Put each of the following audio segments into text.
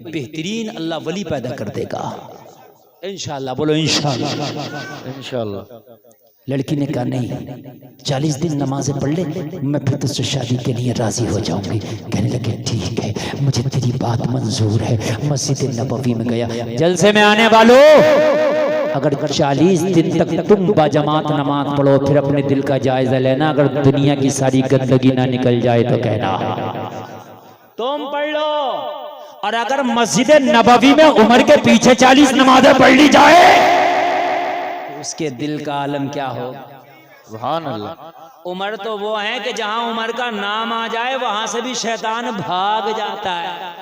बेहतरीन अल्लाह वली पैदा कर देगा इंशाअल्लाह। बोलो इंशाअल्लाह। इंशाअल्लाह। लड़की ने कहा नहीं, 40 दिन नमाजें पढ़ ले, मैं फिर तुझसे शादी के लिए राजी हो जाऊंगी। कहने लगे ठीक है, मुझे तेरी बात मंजूर है। मस्जिद नबवी में गया। जलसे में आने वालों, अगर 40 दिन तक तुम बाजमात नमाज पढ़ो फिर अपने दिल का जायजा लेना। अगर दुनिया की सारी गंदगी ना निकल जाए तो कहना तुम पढ़ लो। और अगर मस्जिद नबवी में उमर के पीछे 40 नमाजें पढ़ ली जाए तो उसके दिल का आलम क्या हो। सुभान अल्लाह। उमर तो वो है कि जहां उमर का नाम आ जाए वहां से भी शैतान भाग जाता है।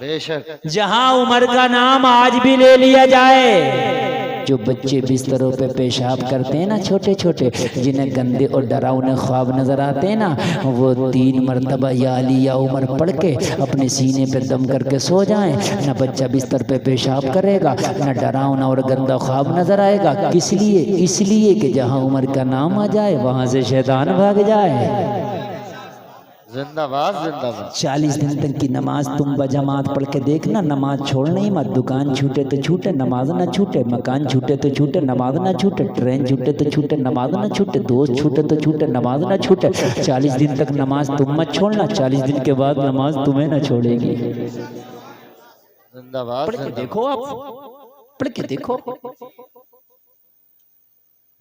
बेशक। जहां उमर का नाम आज भी ले लिया जाए। जो बच्चे बिस्तरों पे पेशाब करते हैं ना, छोटे छोटे, जिन्हें गंदे और डरावने ख्वाब नजर आते हैं ना, वो 3 मरतबा या अली या उमर पढ़ के अपने सीने पे दम करके सो जाएं। न बच्चा बिस्तर पे पेशाब करेगा, न डरावना और गंदा ख्वाब नजर आएगा। किस लिए? इसलिए कि जहां उमर का नाम आ जाए वहां से शैतान भाग जाए। जिंदाबाद जिंदाबाद। 40 दिन तक की नमाज तुम बजमात पढ़ के देखना। नमाज छोड़ना ही मत। दुकान छूटे तो छूटे, नमाज ना छूटे। मकान छूटे तो छूटे, नमाज ना छूटे। ट्रेन छूटे तो छूटे, नमाज ना छूटे। दोस्त छूटे तो छूटे, नमाज ना छूटे। 40 दिन तक नमाज तुम मत छोड़ना, 40 दिन के बाद नमाज तुम्हें ना छोड़ेगी। जिंदाबाद। पढ़ के देखो, आप पढ़ के देखो।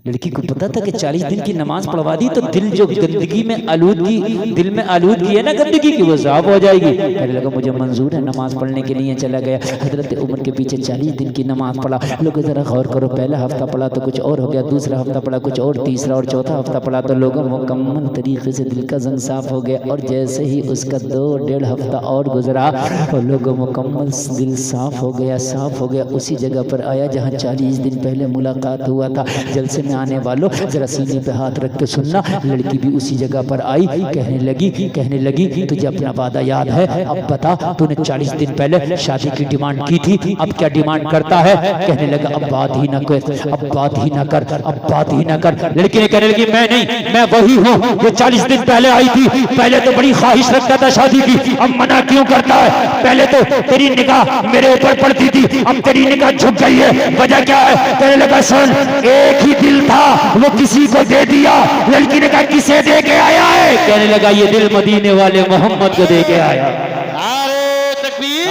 लड़की को पता था कि 40 दिन की नमाज पढ़वा दी तो दिल जो गंदगी में आलूदगी, दिल में आलूदगी है ना गंदगी की, वो साफ हो जाएगी। कहने लगा मुझे मंजूर है, नमाज पढ़ने के लिए चला गया। हजरत उमर के पीछे 40 दिन की नमाज पढ़ा। लोग जरा गौर करो, पहला हफ्ता पढ़ा तो कुछ और हो गया, दूसरा हफ्ता पढ़ा कुछ और, तीसरा और चौथा हफ्ता पढ़ा तो लोगों मुकम्मल तरीके से दिल का जंग साफ हो गया। और जैसे ही उसका 2-1.5 हफ्ता और गुजरा और लोगों मुकम्मल दिल साफ हो गया, साफ हो गया। उसी जगह पर आया जहाँ 40 दिन पहले मुलाकात हुआ था। जलसे में आने वालों जरा सीने पे हाथ रख के सुनना। लड़की भी उसी जगह पर आई। कहने लगी तुझे अपना वादा याद है? अब बता, तूने 40 दिन पहले शादी की डिमांड की थी, अब क्या डिमांड करता है? कहने लगा अब बात ही न कर, अब बात ही न कर, अब बात ही न कर। लड़की ने कहने लगी मैं नहीं, मैं वही हूँ जो 40 दिन पहले आई थी। पहले तो बड़ी ख्वाहिश रखता था शादी की, अब मना क्यों करता है? पहले तो तेरी निगाह मेरे ऊपर पड़ती थी, अब तेरी निगाह झुक गई है, वजह क्या है? कहने लगा सुन, एक ही दिल था, वो किसी को दे दिया। लड़की ने कहा किसे दे के आया है? कहने लगा ये दिल मदीने वाले मोहम्मद को दे के आया। नारे तकबीर,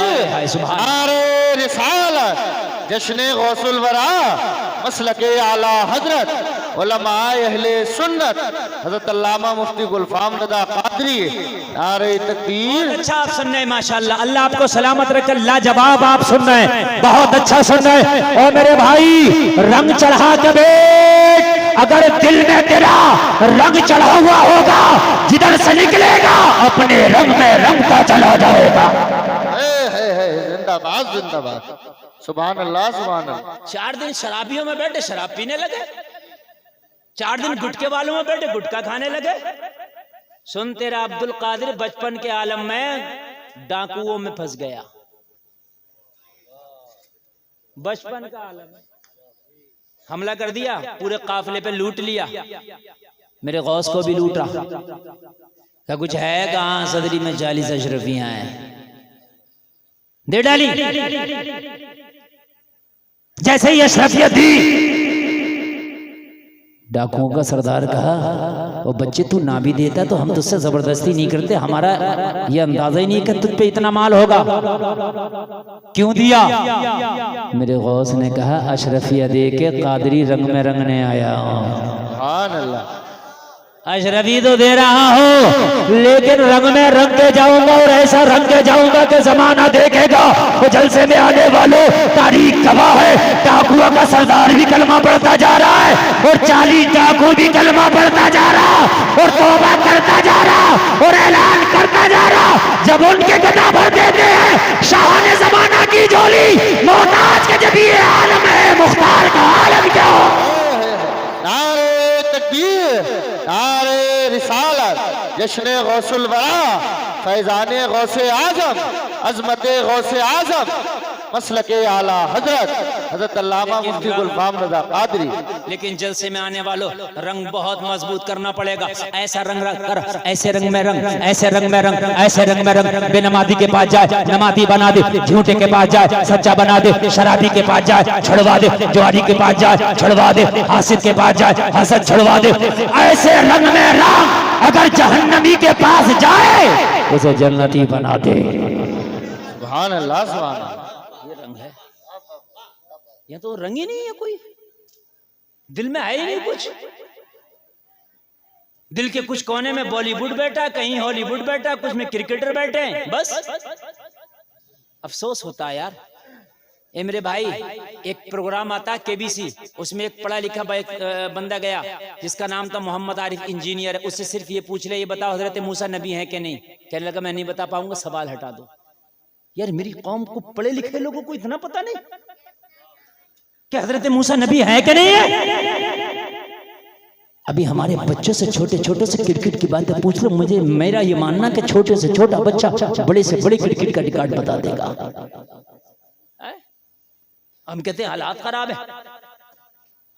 नारे रिसालत, जश्न गौसुल वरा, मसलके आला हजरत उलमाए अहले सुन्नत हजरत अल्लामा मुफ्ती गुलफाम रज़ा कादरी। नारे तकबीर। अच्छा आप सुन रहे हैं माशाल्लाह, अल्लाह आपको सलामत रखे। लाजवाब आप सुन रहे हैं, बहुत अच्छा सुन रहे हैं। और मेरे भाई रंग चढ़ा के बैठ, अगर दिल में तेरा रंग चढ़ा हुआ होगा, जिधर से निकलेगा अपने रंग में रंगता चला जाएगा। जिंदाबाद जिंदाबाद। सुभान अल्लाह सुभान अल्लाह। 4 दिन शराबियों में बैठे शराब पीने लगे, 4 दिन गुटके वालों में बैठे गुटखा खाने लगे। सुन, तेरा अब्दुल कादिर बचपन के आलम में डाकुओं में फंस गया। बचपन का आलम है, हमला कर दिया, पूरे काफिले पे लूट लिया। मेरे गौस को भी लूटा। क्या कुछ है कहाँ? सदरी में 40 अशरफियां हैं, दे डाली। जैसे ही अशरफियत दी, डाकुओं का सरदार कहा वो बच्चे तू ना भी देता तो हम तुझसे जबरदस्ती नहीं करते, हमारा ये अंदाजा ही नहीं कि तुझ पे इतना माल होगा, क्यों दिया? मेरे गौस ने कहा अशरफिया दे के कादरी रंग में रंगने आया हूं। सुभान अल्लाह। अशरफी तो दे रहा हूँ लेकिन रंग में रंग के जाऊंगा, और ऐसा रंग के जाऊंगा कि जमाना देखेगा। वो जलसे में आने वालों तारीख गवाह है, डाकुओं का सरदार भी कलमा पढ़ता जा रहा है, और 40 डाकू भी कलमा पढ़ता जा रहा, और तौबा करता जा रहा, और ऐलान करता जा रहा। जब उनके गदा भर देते हैं शाह जमाना की झोली, मोहताज के जब ये आलम है, मुख्तार का आलम क्या हो? नारे तकबीर, नारे रिसालत, जश्न गौसुल वरा, फैजाने गौसे आजम, अजमत गौसे आजम मसलके आला हजरत हजरत अल्लामा मुफ्ती गुलफाम रजा कादरी। लेकिन जलसे में आने वालों रंग बहुत मजबूत करना पड़ेगा। ऐसा रंग कर, ऐसे रंग में रंग, ऐसे रंग में रंग, ऐसे रंग में रंग। बेनमाजी के पास जाए नमाजी बना दे, झूठे के पास जाए सच्चा बना दे, शराबी के पास जाए छुड़वा दे, जुआरी के पास जाए छुड़वा दे, हासिद के पास जाए हसद छुड़वा दे। ऐसे रंग में रंग, अगर जहन्नमी के पास जाए उसे जन्नती बना दे। सुभान अल्लाह सुभान अल्लाह। ये रंग है, ये तो रंग ही नहीं है, कोई दिल में है ही नहीं कुछ। दिल के कुछ कोने में बॉलीवुड बैठा, कहीं हॉलीवुड बैठा, कुछ में क्रिकेटर बैठे हैं, बस। अफसोस होता है यार। ए मेरे भाई, एक प्रोग्राम आता है केबीसी, उसमें एक पढ़ा लिखा बंदा गया जिसका नाम था मोहम्मद आरिफ, इंजीनियर है। उससे सिर्फ ये पूछ ले, ये बताओ हजरत मूसा नबी है कि नहीं? कहने लगा मैं नहीं बता पाऊंगा, सवाल हटा दो। यार मेरी कौम को पढ़े लिखे लोगों को इतना पता नहीं कि हजरत मूसा नबी है कि नहीं है। अभी हमारे बच्चों से छोटे छोटे से क्रिकेट की बातें पूछ लो, मुझे मेरा ये मानना कि छोटे से छोटा बच्चा बड़े से बड़े क्रिकेट का रिकॉर्ड बता देगा। हम कहते हैं हालात खराब है।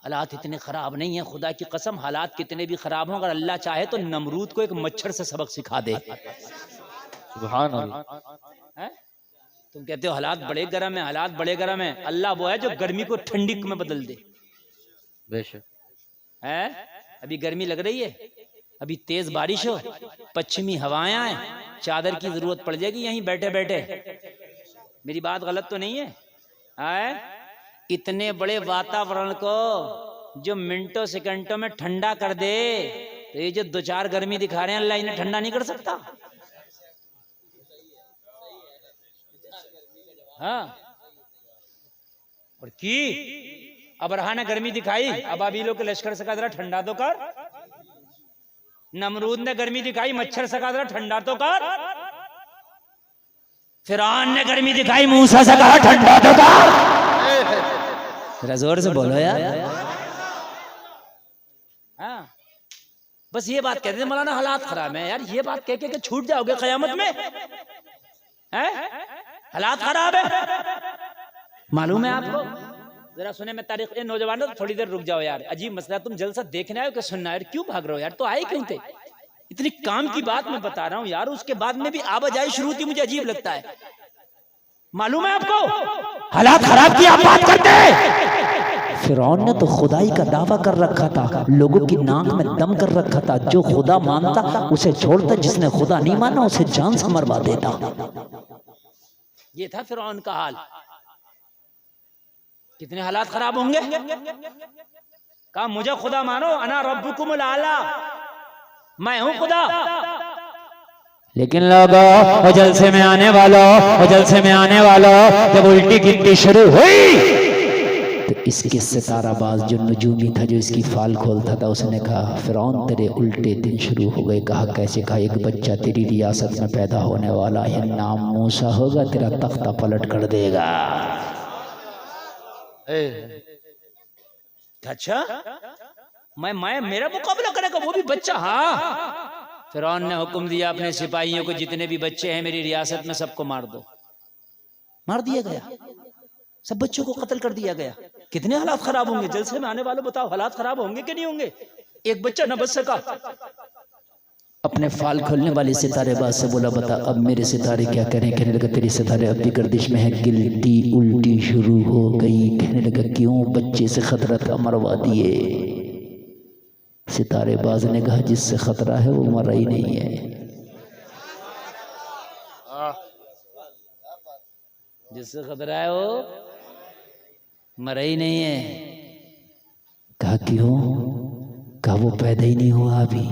हालात इतने खराब नहीं है, खुदा की कसम। हालात कितने भी खराब हों, अगर अल्लाह चाहे तो नमरूद को एक मच्छर से सबक सिखा दे। सुभान अल्लाह। तुम कहते हो हालात बड़े गर्म है, हालात बड़े गर्म है। अल्लाह वो है जो गर्मी को ठंडी में बदल दे। बेशक है, अभी गर्मी लग रही है, अभी तेज बारिश हो, पश्चिमी हवाएं आए, चादर की जरूरत पड़ जाएगी यहीं बैठे बैठे। मेरी बात गलत तो नहीं है? इतने बड़े वातावरण को जो मिनटों सेकंडों में ठंडा कर दे, तो ये जो दो चार गर्मी दिखा रहे हैं, अल्लाह इन्हें ठंडा नहीं कर सकता? हाँ। और की अबरहा ने गर्मी दिखाई, अब अबीलों के लश्कर से कहा जरा ठंडा तो कर। नमरूद ने गर्मी दिखाई, मच्छर से कहा जरा ठंडा तो कर। फिरौन ने गर्मी दिखाई, मूसा से कहा ठंडा तो कर। जरा जोर से बोलो यार। हाँ, बस ये बात कहते थे मौलाना हालात खराब है। यार ये बात कह के छूट जाओगे कयामत में? हैं? हालात खराब है, मालूम है आपको? जरा सुने मैं तारीख। ये नौजवानों थोड़ी देर रुक जाओ यार, अजीब मसला। तुम जलसा देखने आए हो कि सुनना है? क्यों भाग रहे हो यार? तो आए क्यों थे? इतनी काम की बात मैं बता रहा हूँ यार, उसके बाद में भी आवाजाही शुरू थी, मुझे अजीब लगता है। मालूम है आपको? हालात खराब की आप बात करते हैं। फिरौन ने तो खुदाई का दावा कर रखा था, लोगों की नाक में दम कर रखा था। जो खुदा मानता उसे छोड़ता, जिसने खुदा नहीं माना उसे जान से मरवा देता। ये था फिरौन का हाल। कितने हालात खराब होंगे। कहा मुझे खुदा मानो, अना रब्बुकुमुल आला, मैं हूं खुदा। लेकिन लोगों, जलसे में आने वालों, जलसे में आने वालों, जब उल्टी गिनती शुरू हुई तो इसके सिताराबाज जो नजूमी था, जो इसकी फाल खोलता था, उसने कहा फिरौन तेरे उल्टे दिन शुरू हो गए। कहा कैसे? कहा एक बच्चा तेरी रियासत में पैदा होने वाला है, नाम मूसा होगा, तेरा तख्ता पलट कर देगा। अच्छा, मैं मेरा मुकाबला करेगा वो भी बच्चा? हाँ। फिरौन ने हुक्म दिया अपने सिपाहियों को, जितने भी बच्चे हैं मेरी रियासत में सबको मार दो। मार दिया गया, सब बच्चों को कत्ल कर दिया गया। कितने हालात खराब होंगे। जलसे में आने वालों बताओ हालात खराब होंगे कि नहीं होंगे? एक बच्चा न बच सका। अपने फाल खोलने वाले सितारेबाज से बोला बता अब मेरे सितारे क्या करें? कहने लगा तेरे सितारे अब भी गर्दिश में है, गिलटी उल्टी शुरू हो गई। कहने लगा क्यों? बच्चे से खतरा था, मरवा दिए। सितारेबाज ने कहा जिससे खतरा है वो मरा ही नहीं है। जिससे खतरा है वो मरा ही नहीं है। कहा क्यों? कहा वो पैदा ही नहीं हुआ अभी।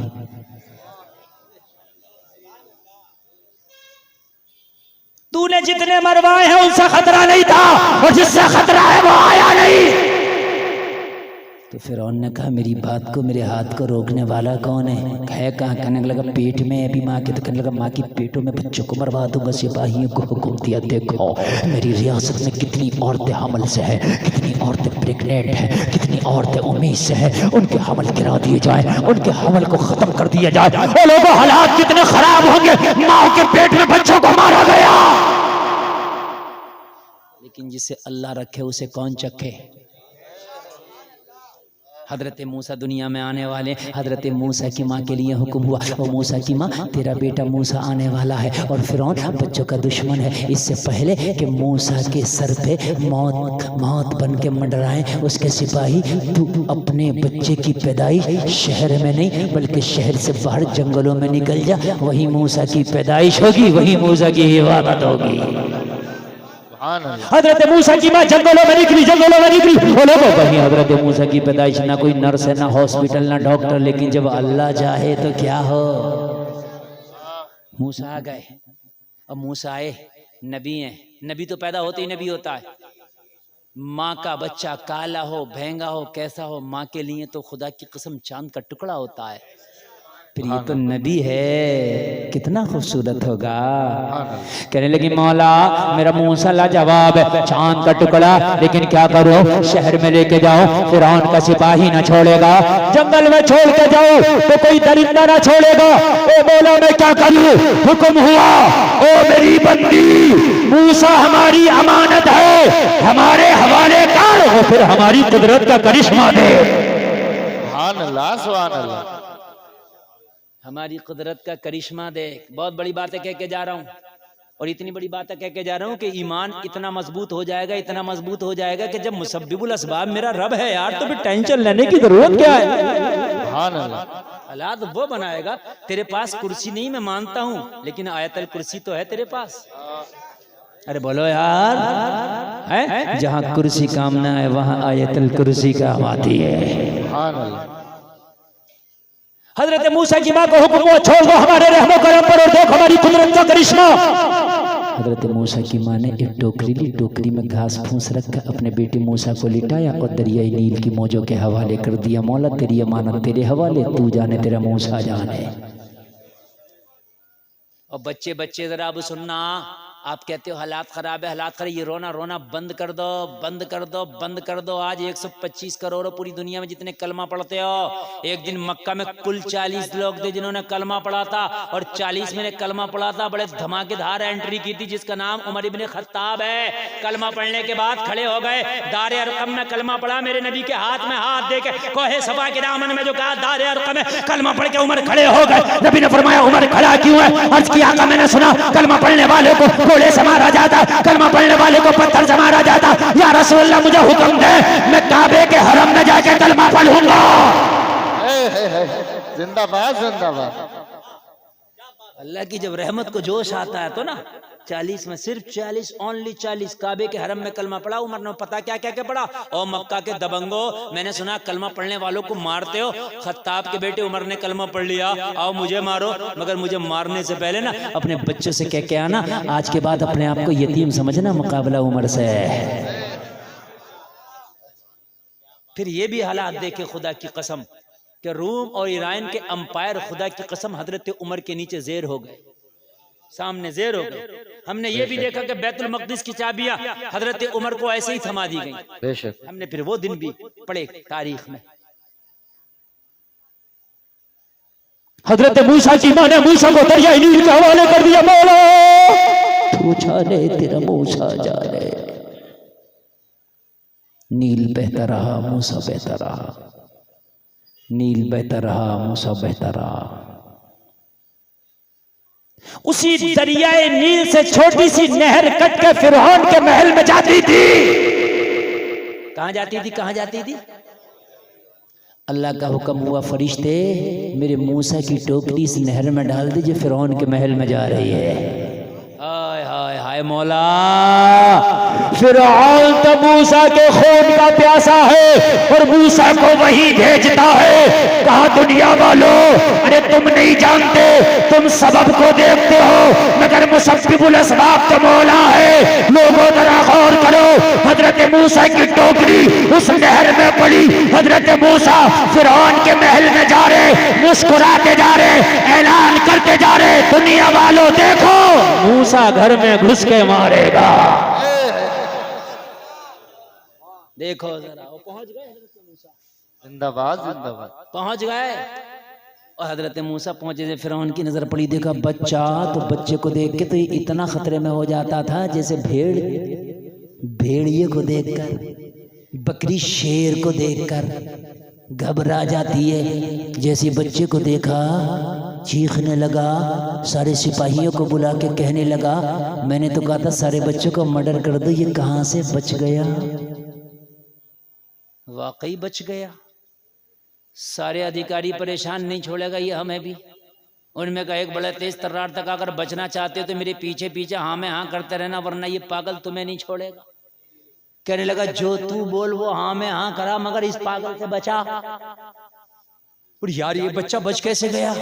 तूने जितने मरवाए हैं उनसे खतरा नहीं था, और जिससे खतरा है वो आया नहीं। तो फिरौन ने कहा मेरी बात को, मेरे हाथ को रोकने वाला कौन है? कहाँ? कहने लगा पेट में अभी माँ के। तो कहने लगा माँ की पेटों में बच्चों को मरवा दूंगा। सिपाहियों को हुक्म दिया देखो मेरी रियासत में कितनी औरतें हमल से है, कितनी औरतें प्रेग्नेंट है, कितनी औरतें उम्मीद से है, उनके हमल गिरा दिए जाए, उनके हमल को खत्म कर दिया जाए। वो लोगों हालात कितने खराब होंगे, माँ के पेट में बच्चों को मारा गया। लेकिन जिसे अल्लाह रखे उसे कौन चखे। हजरत मूसा दुनिया में आने वाले, हजरत मूसा की माँ के लिए हुक्म हुआ, वो मूसा की माँ तेरा बेटा मूसा आने वाला है और फिरौन बच्चों का दुश्मन है। इससे पहले कि मूसा के सर पे मौत मौत बन के मंडराए उसके सिपाही, तू अपने बच्चे की पैदाइश शहर में नहीं बल्कि शहर से बाहर जंगलों में निकल जा, वहीं मूसा की पैदाइश होगी, वहीं मूसा की इबादत होगी। हजरत मूसा की माँ जंगलों में निकली, जंगलों में निकली, कहीं हजरत मूसा की पैदाइश ना कोई नर्स है, ना हॉस्पिटल, ना डॉक्टर, लेकिन जब अल्लाह चाहे तो क्या हो। मूसा आ गए, अब मूसा आए, नबी हैं, नबी तो पैदा होते ही नबी होता है। माँ का बच्चा काला हो, भेंगा हो, कैसा हो, माँ के लिए तो खुदा की कसम चांद का टुकड़ा होता है। फिर ये तो नबी है, कितना खूबसूरत होगा। कहने लगी मौला मेरा मूसा लाजवाब है, चांद का टुकड़ा, लेकिन क्या करो, शहर में लेके जाओ, फिरौन का सिपाही ना छोड़ेगा, जंगल में छोड़ के जाओ तो कोई दरिंदा ना छोड़ेगा। ओ मौला मैं क्या करूं, हुक्म हुआ, ओ मेरी बंदी मूसा हमारी अमानत है, हमारे हवाले कर, वो फिर हमारी कुदरत का करिश्मा दे। सुभान अल्लाह, सुभान अल्लाह। हमारी कुदरत का करिश्मा देख। बहुत बड़ी बातें कह के जा रहा हूँ, और इतनी बड़ी बातें कह के जा रहा हूँ कि ईमान इतना मजबूत हो जाएगा, इतना मजबूत हो जाएगा कि जब मुसब्बिबुल असबाब मेरा रब है यार, तो फिर टेंशन लेने की जरूरत क्या है। अल्लाह तो वो बनाएगा। तेरे पास कुर्सी नहीं मैं मानता हूँ, लेकिन आयतल कुर्सी तो है तेरे पास। अरे बोलो यार, है जहाँ कुर्सी काम ना है वहाँ आयतल कुर्सी काम आती है। हजरत मूसा की माँ को हुक्म हुआ, छोड़ दो हमारे रहमो करम पर और देखो हमारी कुदरत का करिश्मा। हजरत मूसा की माँ ने एक टोकरी ली, टोकरी में घास फूस रखा, अपने बेटे मूसा को लिटाया और दरियाई नील की मौजों के हवाले कर दिया। मौला तेरी अमानत तेरे हवाले, तू जाने तेरा मूसा जाने। और बच्चे बच्चे जरा अब सुनना, आप कहते हो हालात खराब है, हालात खराब, ये रोना रोना बंद कर दो, बंद कर दो, बंद कर दो। आज 125 करोड़ पूरी दुनिया में जितने कलमा पढ़ते हो, एक दिन मक्का में कुल 40 लोग थे जिन्होंने कलमा पढ़ा था, और 40 में ने कलमा पढ़ा था, बड़े धमाकेदार एंट्री की थी, जिसका नाम उमर इब्ने खत्ताब है। कलमा पढ़ने के बाद खड़े हो गए, दारे अरकम में कलमा पढ़ा, मेरे नबी के हाथ में हाथ दे के कोहे सफा के दामन में जो कहा दारे अरकम में कलमा पढ़ के उमर खड़े हो गए। नबी ने फरमाया उमर खड़ा क्यों है? अर्ज किया आका मैंने सुना कलमा पढ़ने वाले को घोड़े से मारा जाता, कलमा पढ़ने वाले को पत्थर से मारा जाता। या रसूल अल्लाह मुझे हुक्म दे, मैं काबे के हरम में जाके कलमा पढ़ूंगा। जिंदाबाद जिंदाबाद। अल्लाह की जब रहमत को जोश आता है तो ना, 40 में सिर्फ 40, ओनली 40 काबे के हरम में कलमा पढ़ा। उमर ने पता क्या क्या क्या पढ़ा, ओ मक्का के दबंगो, मैंने सुना कलमा पढ़ने वालों को मारते हो। खत्ताब के बेटे उमर ने कलमा पढ़ लिया, आओ मुझे मारो, मगर मुझे मारने से पहले ना अपने बच्चों से कह के आना, आज के बाद अपने आप को यतीम समझना, मुकाबला उमर से है। फिर ये भी हालात देखे खुदा की कसम कि रूम और ईरान के अंपायर खुदा की कसम हजरत उमर के नीचे जेर हो गए, सामने जेर हो गए। हमने ये भी देखा कि बैतुल मक़दिस की चाबियां हजरत उमर को ऐसे ही थमा दी गई। बेशक हमने फिर वो दिन भी पढ़े तारीख में। हजरत मूसा की मां ने मूसा को दरियाई नील के हवाले कर दिया। मौला तू जाने तेरा मूसा जाने। नील बहता रहा, मूसा बहता रहा, नील बहता रहा, मूसा बहता रहा। उसी दरियाए नील से छोटी सी नहर कट के फिरौन के महल में जाती थी। कहां जाती थी? कहां जाती थी? अल्लाह का हुक्म हुआ, फरिश्ते मेरे मूसा की टोकरी इस नहर में डाल दीजिए, फिरौन के महल में जा रही है। हाय हाय हाय मौला, फिरौन तो मूसा के खून का प्यासा है और मूसा को वही भेजता है। कहा दुनिया वालों, अरे तुम नहीं जानते, तुम सबब को देखते हो मगर मुसब्बिबुल असबाब तो मौला है। लोगों जरा गौर करो, हजरत मूसा की टोकरी उस नहर में पड़ी, हजरत मूसा फिरौन के महल में जा रहे, मुस्कुराते जा रहे, ऐलान करते जा रहे, दुनिया वालों देखो मूसा घर में घुस के मारेगा। देखो जरा, वो पहुंच गए हजरत मूसा। जिंदाबाद जिंदाबाद। पहुंच गए और हजरत मूसा पहुंचे थे, फिरौन की नजर पड़ी, देखा बच्चा, तो बच्चे को देख के तो इतना खतरे में हो जाता था जैसे भेड़ भेड़िए को देखकर, बकरी शेर को देखकर घबरा जाती है। जैसे बच्चे को देखा चीखने लगा, सारे सिपाहियों को बुला के कहने लगा, मैंने तो कहा था सारे बच्चों को मर्डर कर दो, ये कहां से बच गया। वाकई बच गया। सारे अधिकारी परेशान, नहीं छोड़ेगा ये हमें भी। उनमें का एक बड़ा तेज तर्रार तक, अगर बचना चाहते हो तो मेरे पीछे पीछे हाँ में हाँ करते रहना, वरना ये पागल तुम्हें नहीं छोड़ेगा। कहने लगा जो तू बोल वो हाँ में हाँ करा, मगर इस पागल से बचा। और यार ये बच्चा बच कैसे गया।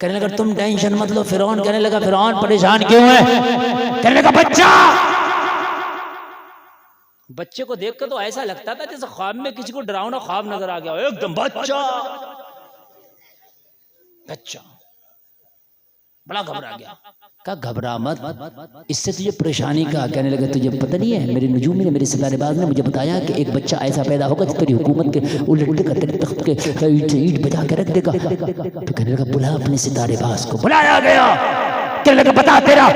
कहने लगा तुम टेंशन मत लो। फिरौन कहने लगा फिरौन परेशान क्यों है। कहने लगा बच्चा। बच्चे को देखकर तो ऐसा लगता था जैसे ख्वाब में किसी को डरावना ख्वाब नजर आ गया, एकदम बच्चा बच्चा। बड़ा घबरा गया। कहा घबरा मत, इससे तुझे परेशानी का। कहने लगा तुझे पता नहीं है, मेरे नजूमी ने, मेरे सितारेबाज ने मुझे बताया कि एक बच्चा ऐसा पैदा होगा जो तेरी हुकूमत के उलट देगा, तेरे तख्त के ईंट बजा के रख देगा। तो कहने लगा बुला अपने सितारेबाज को। बुलाया गया। कहने लगा बता तेरा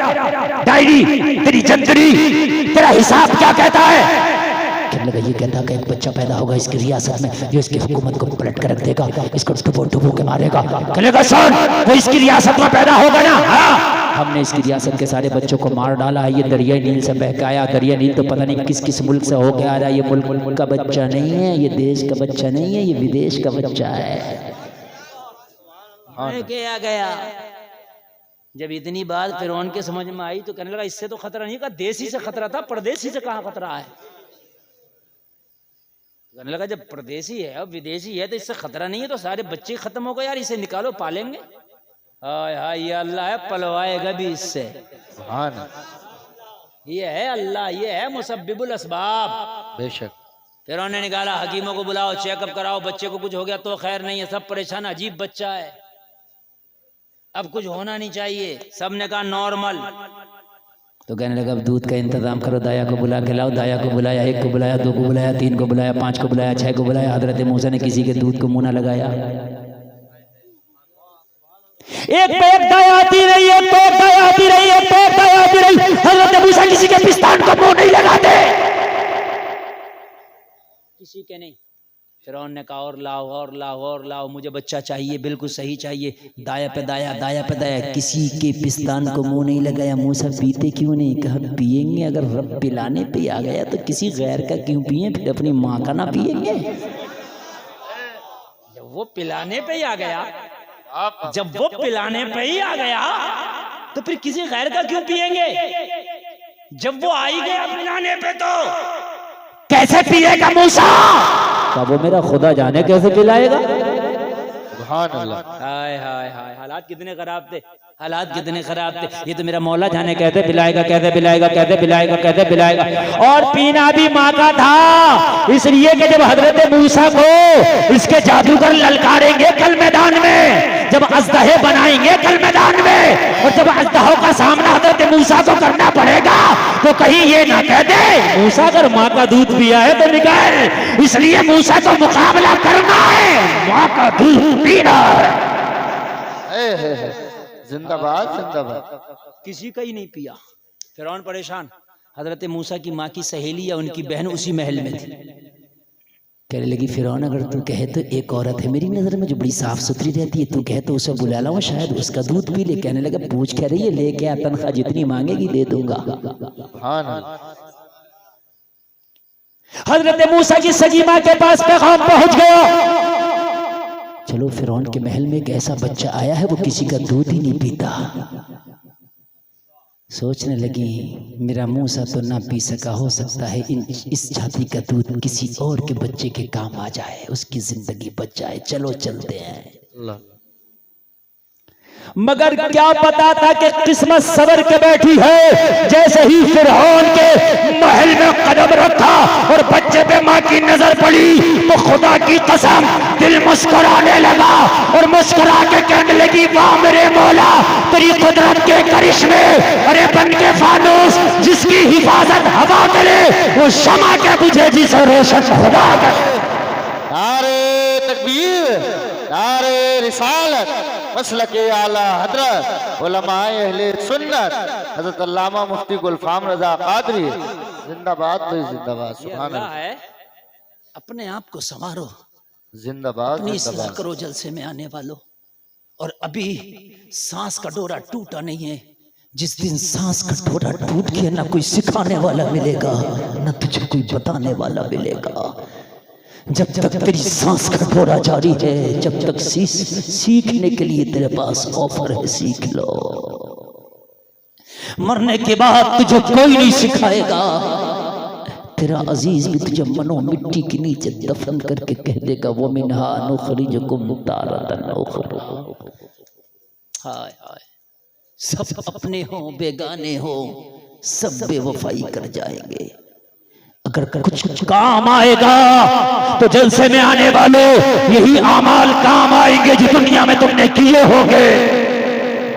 डायरी, तेरी जंतरी, तेरा हिसाब क्या कहता है। कहने लगा ये कहता कि एक बच्चा पैदा होगा इसकी रियासत में जो इसकी हुकूमत को पलट कर रख देगा, इसको डुबो के मारेगा। कहने लगा सुन, वो इसकी रियासत में पैदा होगा ना। हाँ, हमने इसकी रियासत के सारे बच्चों को मार डाला है। ये दरिया नील से बह के आया। दरिया नील तो पता नहीं किस किस मुल्क से होके आ रहा है। ये मुल्क का बच्चा नहीं है, ये देश का बच्चा नहीं है, ये विदेश का बच्चा है। क्या गया। जब इतनी बात फिरौन के समझ में आई तो कहने लगा इससे तो खतरा नहीं, का देसी से खतरा था, परदेसी से कहाँ खतरा है। कहने लगा जब परदेसी है और विदेशी है तो इससे खतरा नहीं है, तो सारे बच्चे खत्म हो गए यार, इसे निकालो पालेंगे। हाय हाय ये अल्लाह है, पलवाएगा भी इससे। ये है अल्लाह, ये है मुसब्बिबुल असबाब। बेशक। फिर उन्होंने निकाला, हकीमों को बुलाओ, चेकअप कराओ, बच्चे को कुछ हो गया तो खैर नहीं है, सब परेशान, अजीब बच्चा है, अब कुछ होना नहीं चाहिए। सबने कहा नॉर्मल। तो कहने लगा अब दूध का इंतजाम करो, दाया को बुला के लाओ। दाया को बुलाया, एक को बुलाया, दो को बुलाया, तीन को बुलाया, पांच को बुलाया, छह को बुलाया। हजरत मूसा ने किसी के दूध को मुंह न लगाया। एक पे एक दाया आती रही, एक पे एक दाया आती रही, एक पे एक दाया आती रही। हजरत मूसा किसी के पिस्तान को मुंह नहीं लगाते, किसी के नहीं। फिरौन ने कहा और लाओ और लाओ और लाओ, मुझे बच्चा चाहिए, बिल्कुल सही चाहिए। दाया पे दाया, दाया पे दाया, किसी के पिस्तान को मुंह नहीं लगाया। मूसा पीते क्यों नहीं। कहा पिएंगे, अगर रब पिलाने पे आ गया तो किसी गैर का क्यों पिए, फिर अपनी माँ का ना पिएंगे। जब वो पिलाने पे ही आ गया, जब वो पिलाने पे ही आ गया तो फिर किसी गैर का क्यों पिएंगे। जब वो आ ही गया पिलाने पे तो कैसे पिएगा मूसा। वो मेरा खुदा जाने कैसे पिलाएगा। सुभान अल्लाह। हाय हाय हाय, हालात कितने खराब थे, हालात कितने खराब थे। ये तो मेरा मौला जाने कैसे पिलाएगा, कैसे पिलाएगा, कैसे पिलाएगा, कैसे पिलाएगा। और पीना भी माँ का था, इसलिए कि जब हजरत मूसा को इसके जादूगर ललकारेंगे कल मैदान में, जब अजदहे बनाएंगे कल मैदान में, और जब अजदहों का सामना हजरत मूसा को करना पड़ेगा तो कहीं ये ना कह दे मूसा अगर माँ का दूध पिया है तो निकाल। इसलिए मूसा को मुकाबला करना है, माँ का दूध पीना है। जिंदाबाद जिंदाबाद। किसी का ही नहीं पिया। फिरौन परेशान। हजरत मूसा की माँ की सहेली या उनकी बहन उसी महल में थी। कहने लगी फिरौन अगर तू कहे तो एक औरत है मेरी नजर में जो बड़ी साफ सुथरी रहती है, तू कहे तो उसे बुला लाऊं, शायद उसका दूध पी ले। कहने लगा पूछ कह रही है, लेके आ, तनख्वाह जितनी मांगेगी दे दूंगा। हजरत मूसा की सगी माँ के पास पैगाम पहुंच गया। चलो फिरौन के महल में एक ऐसा बच्चा आया है वो किसी का दूध ही नहीं पीता। सोचने लगी मेरा मूसा तो ना पी सका, हो सकता है इस छाती का दूध किसी और के बच्चे के काम आ जाए, उसकी जिंदगी बच जाए। चलो चलते हैं। मगर क्या पता था कि किस्मत सबर के बैठी है। जैसे ही फिरौन के महल में कदम रखा और बच्चे पे माँ की नजर पड़ी तो खुदा की कसम दिल मुस्कुराने लगा और मुस्कुरा के कहने लगी वाह मेरे मौला तेरी कुदरत के करिश्मे। अरे बन के फानूस जिसकी हिफाजत हवा करे वो शमा के बुझे जिसे रोशन खुदा करे। नारे तकबीर, नारे रिसालत, मसलके आला हजरत उलमाए अहले सुन्नत हजरत अल्लामा मुफ्ती गुलफाम रजा कादरी जिंदाबाद भाई जिंदाबाद। ये सुभान अल्लाह अल्लाह। है। अपने आप को संवारो, जिंदाबाद अपनी इस्लाह जिंदाबाद। करो जलसे में आने वालों। और अभी सांस का डोरा टूटा नहीं है। जिस दिन सांस का डोरा टूट गया, ना कोई सिखाने वाला मिलेगा, ना तुझे कोई बताने वाला मिलेगा। जब तक तेरी सांस का डोरा जारी है, जब तक सीखने के लिए तेरे पास ऑफर है, सीख लो। मरने के बाद तुझे कोई नहीं सिखाएगा। तेरा अजीज भी तुझे मनो मिट्टी के नीचे दफन करके कह देगा, वो मिन्हा नुखरिजुकुम तारतन उखरा। हाय हाय, सब अपने हो बेगाने हो, सब बेवफाई कर जाएंगे। अगर कुछ काम आएगा तो जलसे में आने वालों यही आमाल काम आएंगे जो दुनिया में तुमने किए होंगे।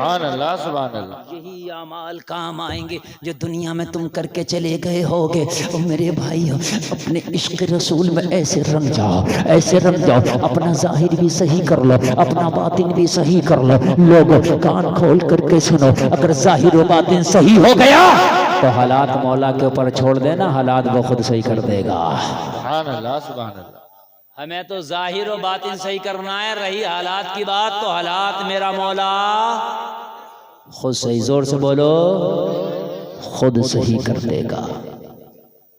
सुभान अल्लाह सुभान अल्लाह। यही आमाल काम आएंगे जो दुनिया में तुम करके चले गए होगे। और मेरे भाइयों, अपने इश्क रसूल में ऐसे रंग जाओ, ऐसे रंग जाओ। अपना जाहिर भी सही कर लो, अपना बातिन भी सही कर लो। लोग कान खोल करके सुनो, अगर जाहिर व बातिन सही हो गया तो हालात मौला के ऊपर छोड़ देना, हालात वो खुद सही कर देगा। सुभान अल्लाह सुभान अल्लाह। हमें तो जाहिर और बातिन सही करना है। रही हालात की बात, तो हालात मेरा मौला खुद सही, जोर से बोलो, खुद सही कर देगा।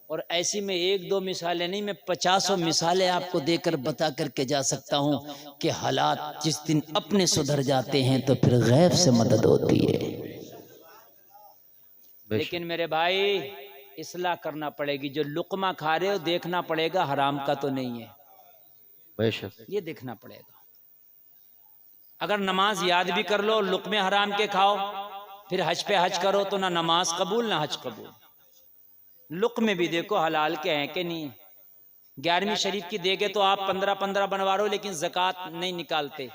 और ऐसी में एक दो मिसालें नहीं, मैं 50 मिसालें आपको देकर बता करके जा सकता हूं कि हालात जिस दिन अपने सुधर जाते हैं तो फिर गैब से मदद होती है। लेकिन मेरे भाई, इस्लाह करना पड़ेगी। जो लुकमा खा रहे हो देखना पड़ेगा हराम का तो नहीं है, बेशक ये देखना पड़ेगा। अगर नमाज याद भी कर लो, लुकमे हराम के खाओ, फिर हज पे हज करो तो ना नमाज कबूल ना हज कबूल। लुकमे भी देखो हलाल के हैं कि नहीं। 11वीं शरीफ की देगे तो आप 15-15 बनवा रहे हो, लेकिन ज़कात नहीं निकालते।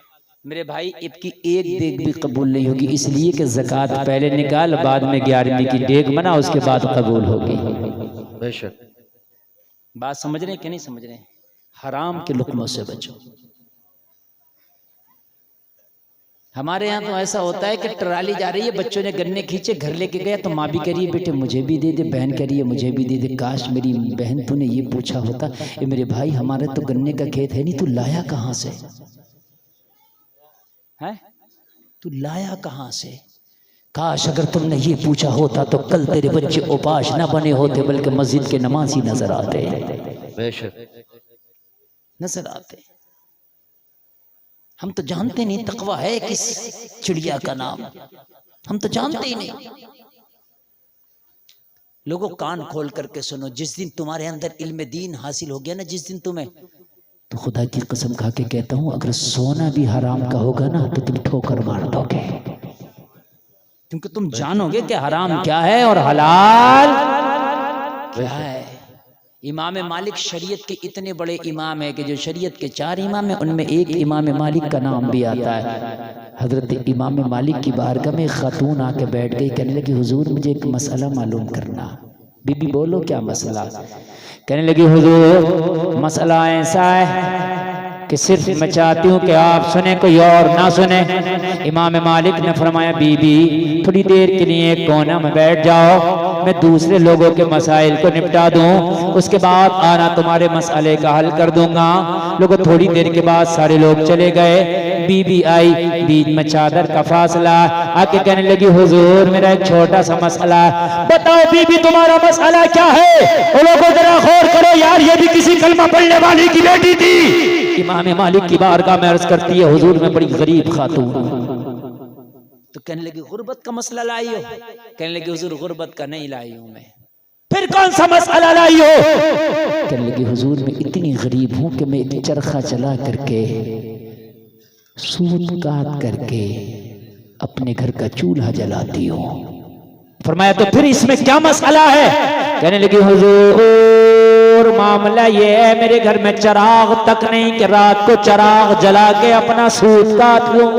मेरे भाई, इनकी एक देग भी कबूल नहीं होगी, इसलिए कि ज़कात पहले निकाल, बाद में 11वीं की देग बना, उसके बाद कबूल होगी। बेशक। बात समझ रहे हैं कि नहीं समझ रहे हैं? हराम के लुकमों से बचो। हमारे यहाँ तो ऐसा होता है कि ट्राली जा रही है, बच्चों ने गन्ने खींचे, घर लेके गया तो माँ भी कह रही है बेटे मुझे भी दे दे, बहन कह रही है मुझे भी दे दे। काश मेरी बहन तूने ये पूछा होता, ये मेरे भाई हमारे तो गन्ने का खेत है नहीं, तू लाया कहाँ से है, तू लाया कहाँ से? काश अगर तुमने ये पूछा होता तो कल तेरे बच्चे उपास न बने होते, बल्कि मस्जिद के नमाजी नजर आते। बेशक नजर आते। हम तो जानते नहीं तकवा है किस चिड़िया का नाम, हम तो जानते ही नहीं। लोगों कान खोल करके सुनो, जिस दिन तुम्हारे अंदर इल्म दीन हासिल हो गया ना, जिस दिन तुम्हें, तो खुदा की कसम खा के कहता हूं, अगर सोना भी हराम का होगा ना तो तुम ठोकर मार दोगे, क्योंकि तुम जानोगे कि हराम क्या है और हलाल क्या है। इमाम मालिक शरीयत के इतने बड़े इमाम है कि जो शरीयत के 4 इमाम हैं उनमें एक इमाम मालिक का नाम भी आता है। हजरत इमाम मालिक की बारगाह में खातून आके बैठ गई, कहने लगी हुजूर मुझे एक मसला मालूम करना। बीबी बोलो क्या मसला? कहने लगी हुजूर मसला ऐसा है कि सिर्फ मैं चाहती हूँ कि आप सुने, कोई और ना सुने। इमाम मालिक ने फरमाया बीबी थोड़ी देर के लिए कोना में बैठ जाओ, मैं दूसरे लोगों के मसाइल को निपटा दूं, उसके बाद आना तुम्हारे मसले का हल कर दूंगा। लोगों थोड़ी देर के बाद सारे लोग चले गए, बीबी आई, बीच में चादर का फासला, आके कहने लगी हुजूर मेरा एक छोटा सा मसला। बताओ बीबी तुम्हारा मसला क्या है? वो लोगों जरा गौर करो यार, ये भी किसी कलमा पढ़ने वाली की बेटी थी। इमाम मालिक की बारगाह में अर्ज करती है हुजूर मैं बड़ी गरीब खातून हूं। तो कहने लगी गुर्बत का मसला लाई हो? कहने लगी हुजूर गुर्बत का नहीं लाई हूं मैं। फिर कौन सा मसला लाई हो? कहने लगी हुजूर मैं इतनी गरीब हूं कि मैं एक चरखा चला करके सूत काट करके अपने घर का चूल्हा जलाती हूं। फरमाया तो फिर इसमें क्या मसला है? कहने लगी हुजूर मामला ये है मेरे घर में चिराग तक नहीं कि रात को चिराग जला के अपना सूत काट लूं।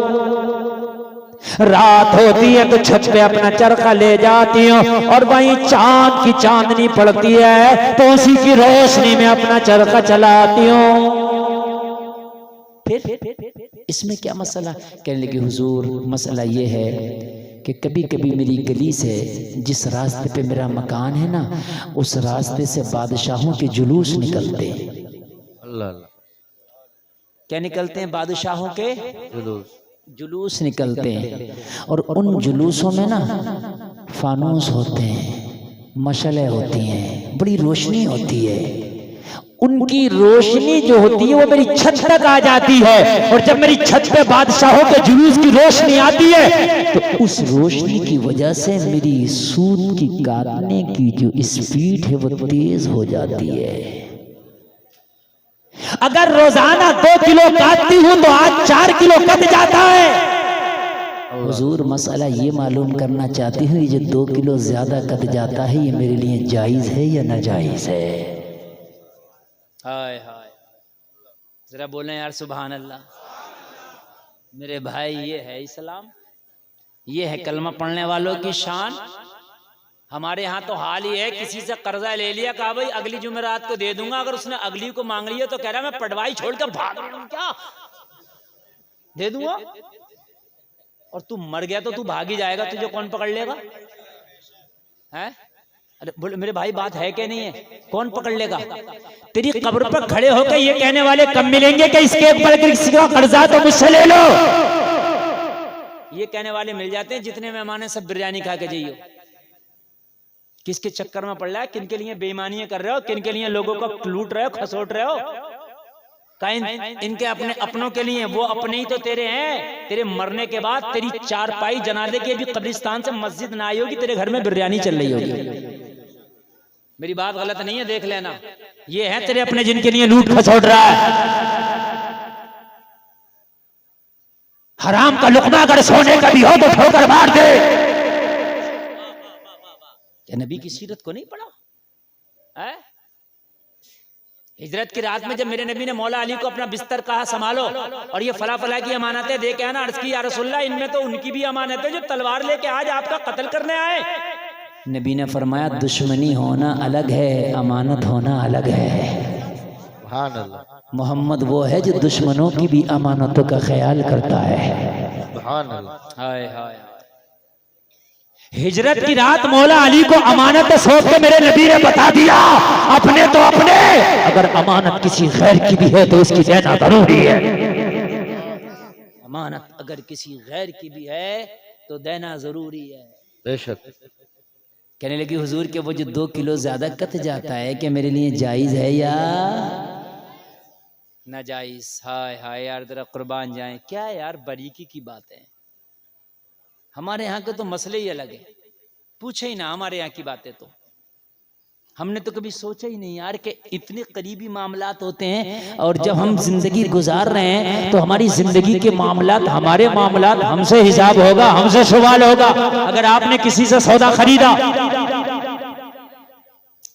रात होती है तो छत पे अपना चरखा ले जाती हूँ और वहीं चांद की चांदनी पड़ती है तो उसी की रोशनी में अपना चरखा चलाती हूँ। फिर इसमें क्या मसला? कहने लगी हुजूर मसला ये है कि कि कभी कभी मेरी गली से, जिस रास्ते पे मेरा मकान है ना, उस रास्ते से बादशाहों के जुलूस निकलते हैं। अल्लाह अल्लाह। क्या निकलते हैं? बादशाहों के जुलूस। जुलूस निकलते हैं। और उन जुलूसों में ना फानूस होते हैं, मशले होती हैं, बड़ी रोशनी होती है। उनकी रोशनी जो होती है वो मेरी छत तक आ जाती है, और जब मेरी छत पे बादशाहों के जुलूस की रोशनी आती है तो उस रोशनी की वजह से मेरी सूत की काटने की जो स्पीड है वो तेज हो जाती है। अगर रोजाना 2 किलो काटती हूं तो आज 4 किलो कट जाता है। हुजूर मसला ये मालूम करना चाहती हूँ, ये जो 2 किलो ज्यादा कट जाता है ये मेरे लिए जायज है या नाजायज है? हाय हाय, जरा बोलें यार सुभान अल्लाह। मेरे भाई, ये है इस्लाम, ये है कलमा पढ़ने वालों की शान। हमारे यहाँ तो हाल ही है, किसी से कर्जा ले लिया, कहा भाई अगली जुमेरात को दे दूंगा, अगर उसने अगली को मांग लिया तो कह रहा मैं पटवाई छोड़कर भाग रहा हूं, क्या दे दूंगा? और तू मर गया तो तू भाग ही जाएगा, तुझे कौन पकड़ लेगा? हैं? अरे बोले मेरे भाई, बात है क्या नहीं है? कौन पकड़ लेगा? तेरी कब्र पर खड़े होकर ये कहने वाले कम मिलेंगे कि इसके ऊपर किसी का कर्जा तो मुझसे ले लो। ये कहने वाले मिल जाते हैं, जितने मेहमान हैं सब बिरयानी खा के जाइयो। किसके चक्कर में पड़ रहा है? किन के लिए बेईमानियां कर रहे हो? किन के लिए लोगों को लूट रहे हो, खसोट रहे हो? इनके अपने अपनों के लिए, वो अपने ही तो तेरे हैं। तेरे मरने के बाद तेरी चारपाई जनाजे की भी कब्रिस्तान से मस्जिद ना आई होगी, तेरे घर में बिरयानी चल रही होगी। मेरी बात गलत नहीं है, देख लेना। ये है तेरे अपने जिनके लिए लूट खसोट रहा है। हराम का लुकमा अगर सोने का भी हो तो ठोकर मार दे। नबी की सीरत को नहीं पढ़ा है? हिजरत की रात में जब मेरे नबी ने मौला अली को अपना बिस्तर कहा संभालो और ये फला फला की अमानतें दे के आना, अर्ज की या रसूलल्लाह इनमें तो उनकी भी अमानत है जो तलवार लेके आज आपका कत्ल करने आए। नबी ने फरमाया दुश्मनी होना अलग है, अमानत होना अलग है। मोहम्मद वो है जो दुश्मनों की भी अमानतों का ख्याल करता है। हाय हाय। हिजरत की रात मौला अली को अमानत सौंप के मेरे नबी ने बता दिया, अपने तो अपने, अगर अमानत किसी गैर की भी है तो उसकी देना जरूरी है। अमानत अगर किसी गैर की भी है तो देना जरूरी है। बेशक। कहने लगी हुजूर के वो जो 2 किलो ज्यादा कट जाता है कि मेरे लिए जायज है या नाजायज? हाय हाय यार, जरा कुर्बान जाए। क्या यार बारीकी की बात है। हमारे यहाँ के तो मसले ही अलग है, पूछे ही ना हमारे यहाँ की बातें। तो हमने तो कभी सोचा ही नहीं यार कि इतने करीबी मामलात होते हैं, और जब हम जिंदगी गुजार रहे हैं तो हमारी जिंदगी के मामलात, हमारे मामलात, हमसे हिसाब होगा, हमसे सवाल होगा। अगर आपने किसी से सौदा खरीदा,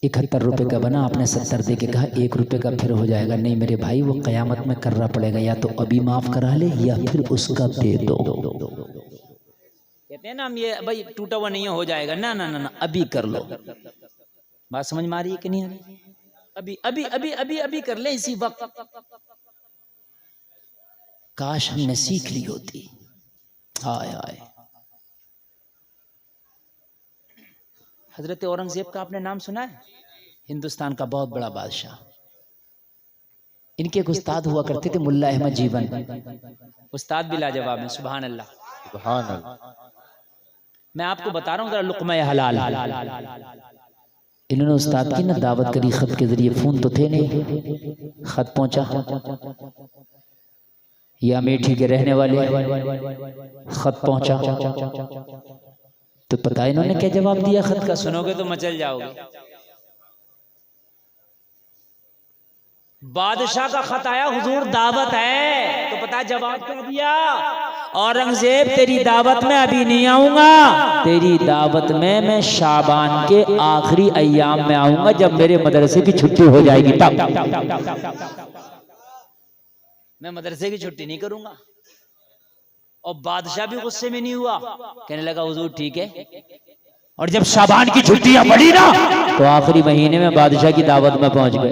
71 रुपए का बना, आपने 70 दे के कहा 1 रुपए का फिर हो जाएगा, नहीं मेरे भाई वो कयामत में करना पड़ेगा, या तो अभी माफ करा ले या फिर उसका दे दो। कहते हैं ना हम, ये भाई टूटा हुआ नहीं हो जाएगा, ना ना ना ना, अभी कर लो। बात समझ में आ रही है कि नहीं आ रही? अभी अभी अभी अभी अभी कर ले इसी वक्त। काश हमने सीख ली होती। हाय हाय। हजरत औरंगजेब का आपने नाम सुना है? हिंदुस्तान का बहुत बड़ा बादशाह। इनके एक उस्ताद हुआ करते थे, मुल्ला अहमद जीवन। उस्ताद भी लाजवाब है, सुभान अल्लाह सुभान अल्लाह। मैं आपको बता रहा हूँ जरा लुक़मा हलाल। इन्होंने उस्ताद की ना दावत करी, खत के जरिए, फोन तो थे नहीं, खत पहुंचा। या अमेठी के रहने वाले, खत पहुंचा तो पता इन्होंने क्या जवाब दिया खत का? सुनोगे तो मचल जाओगे। बादशाह का खत आया, हुजूर दावत है, तो पता जवाब क्या दिया? औरंगजेब तेरी दावत में अभी नहीं आऊंगा, तेरी दावत में मैं शाबान के आखिरी अय्याम में आऊंगा, जब मेरे मदरसे की छुट्टी हो जाएगी तब। मैं मदरसे की छुट्टी नहीं करूंगा। और बादशाह भी गुस्से में नहीं हुआ, कहने लगा हुजूर ठीक है। और जब शाबान की छुट्टियां पड़ी ना, तो आखिरी महीने में बादशाह की दावत में पहुंच गए।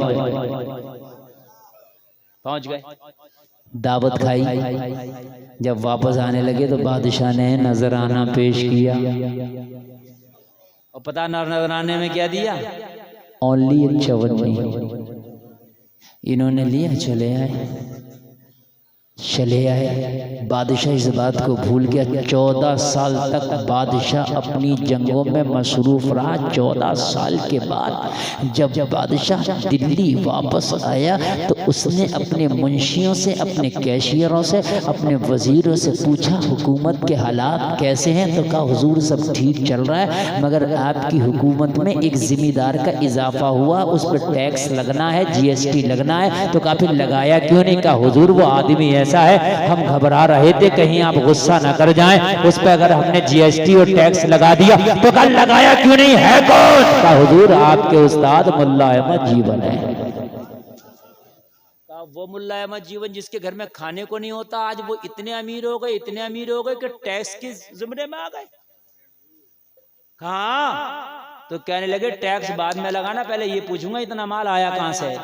दावत खाई। जब वापस आने लगे तो बादशाह ने नजराना पेश किया और पता नजराने में क्या दिया? ओनली एक चवन्नी। इन्होंने लिया, चले आए। बादशाह इस बात को भूल गया। 14 साल तक बादशाह अपनी जंगों में मसरूफ रहा। 14 साल के बाद जब बादशाह दिल्ली वापस आया तो उसने अपने मुंशियों से, अपने कैशियरों से, अपने वजीरों से पूछा हुकूमत के हालात कैसे हैं? तो कहा हुजूर सब ठीक चल रहा है, मगर आपकी हुकूमत में एक जिम्मेदार का इजाफा हुआ, उस पर टैक्स लगना है, GST लगना है। तो कहा फिर लगाया क्यों नहीं? कहा हुजूर वो आदमी ऐसा है, हम घबरा रहे थे कहीं आप गुस्सा न कर जाएं, उस पर अगर हमने GST और टैक्स लगा दिया। तो कल लगाया क्यों नहीं? है कौन? कहा हुजूर आपके उस्ताद मुल्ला अहमद जीवन है। वो मुल्ला अहमद जीवन जिसके घर में खाने को नहीं होता, आज वो इतने अमीर हो गए कि टैक्स के जिम्मे में आ गए। कहा तो कहने लगे टैक्स बाद में लगाना, पहले ये पूछूंगा इतना माल आया कहां से।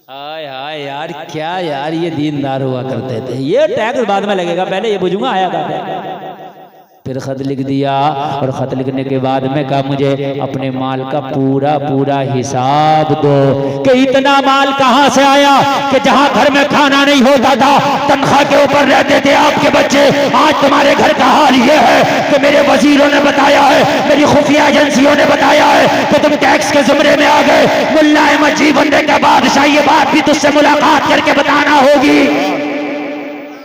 हाय हाय यार, क्या यार ये दीनदार हुआ करते थे। ये टैक्स बाद में लगेगा, पहले ये पूछूंगा आया कहां। फिर खत लिख दिया और खत लिखने के बाद में कहा मुझे अपने माल का पूरा हिसाब दो कि इतना माल कहां से आया कि जहां घर में खाना नहीं होता था, तनख्वाह के ऊपर रहते थे आपके बच्चे, आज तुम्हारे घर का हाल ये है कि मेरे वजीरों ने बताया है, मेरी खुफिया एजेंसियों ने बताया है कि तुम टैक्स के जुमरे में आ गए। मुल्ला अहमद जी बनने के बादशाह ये बात भी तुझसे मुलाकात करके बताना होगी।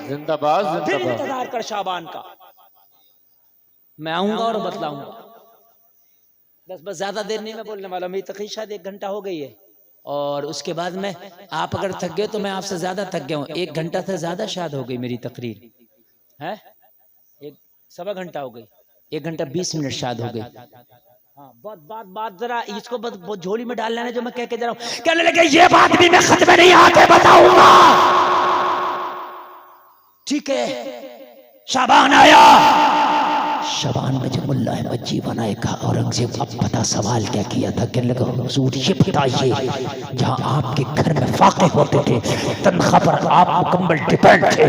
जिंदाबाद फिर इंतजार कर शाबान का, मैं आऊंगा और बतलाऊंगा। बस ज्यादा देर नहीं मैं बोलने वाला, मेरी तकरीर शायद 1 घंटा हो गई है और उसके बाद में आप अगर थक गए तो मैं आपसे ज्यादा थक गया हूँ। 1 घंटा से ज्यादा शायद हो गई मेरी तकरीर, है 1.25 घंटा हो गई, 1 घंटा 20 मिनट शायद हो गई। हाँ, बात जरा इसको बस झोली में डाल लेना जो मैं कह के जा रहा हूँ। कहने लगे ये बात भी मैं खत में नहीं आके बताऊंगा। ठीक है, शाबान आया। शाबान में जब मुल्ला अहमद जी बनाए कहा औरंगजेब अब पता सवाल क्या किया था? कहने लगा हुजूर ये बताइए, जहाँ आपके घर में फाके होते थे, तनख्वाह पर आप मुकम्मल डिपेंड थे,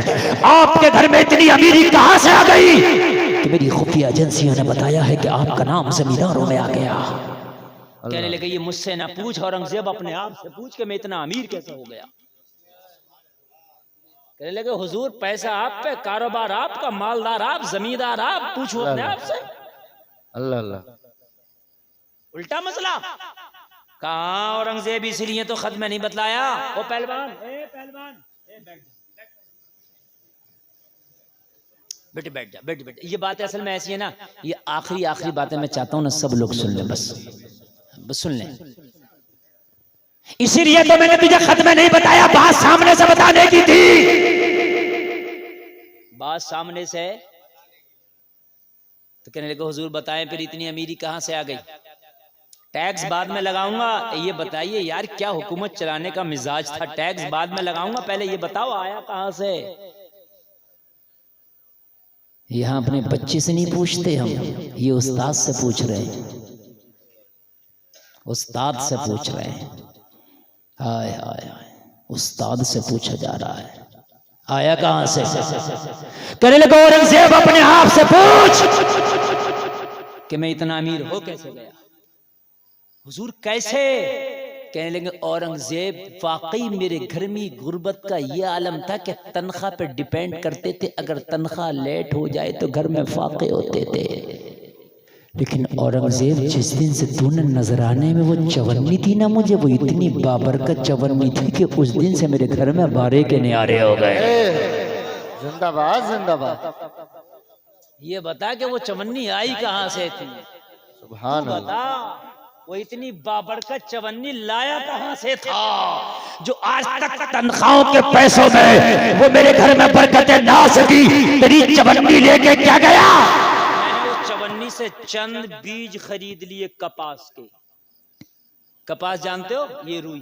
आपके घर में इतनी अमीरी कहाँ से आ गई? कि मेरी खुफिया एजेंसियों ने बताया है कि आपका नाम जमींदारों में आ गया। कहने लगे ये मुझसे ना पूछ औरंगजेब, अपने आप से पूछ के मैं इतना अमीर कैसे हो गया। कहने लगे हुजूर पैसा आप पे, कारोबार आपका, मालदार आप, जमींदार आप, पूछो अपने आप से। अल्लाह अल्लाह, उल्टा मसला। कहाँ औरंगजेब इसलिए तो खत में नहीं बतलाया। ओ पहलवान, बेटे बैठ जा, बैठ। ये बात असल में ऐसी है ना, ये आखिरी बातें मैं चाहता हूँ ना सब लोग सुन लें, बस सुन लें। इसीलिए तो मैंने तुझे खत में नहीं बताया, बात सामने से बताने की थी। बात सामने से तो कहने लगे हुजूर बताएं फिर इतनी अमीरी कहां से आ गई? टैक्स बाद में लगाऊंगा। ये बताइए यार क्या हुकूमत चलाने का मिजाज था? टैक्स बाद में लगाऊंगा, पहले ये बताओ आया कहां से? यहां अपने बच्चे से नहीं पूछते हम, ये उस्ताद से पूछ रहे हैं, उस्ताद से पूछ रहे हैं। हाय हाय हाय, उस्ताद से पूछा जा रहा है आया कहां से? कहने लगा औरंगजेब अपने आप से पूछ कि मैं इतना अमीर हो कैसे गया? हुजूर कैसे? कहने लगे औरंगजेब वाकई मेरे घर में गुर्बत का ये आलम था कि तनख्वाह पे डिपेंड करते थे, अगर तनख्वाह लेट हो जाए तो घर में फाके होते थे। लेकिन औरंगजेब जिस दिन से तूने नजराने में वो चवन्नी थी ना मुझे, वो इतनी बाबरकत चवन्नी थी कि उस दिन से मेरे घर में बारे के न्यारे हो गए। जिंदाबाद जिंदाबाद। ये बता कि वो चवन्नी आई कहां से थी? सुभान अल्लाह। बता वो इतनी बाबरकत चवन्नी लाया कहां से था जो आज तक तनख्वाहों के पैसों में वो मेरे घर में बरकतें ला सकी? तेरी चवन्नी लेके क्या गया? चवन्नी से चंद बीज खरीद लिए कपास के। कपास जानते हो, ये रुई,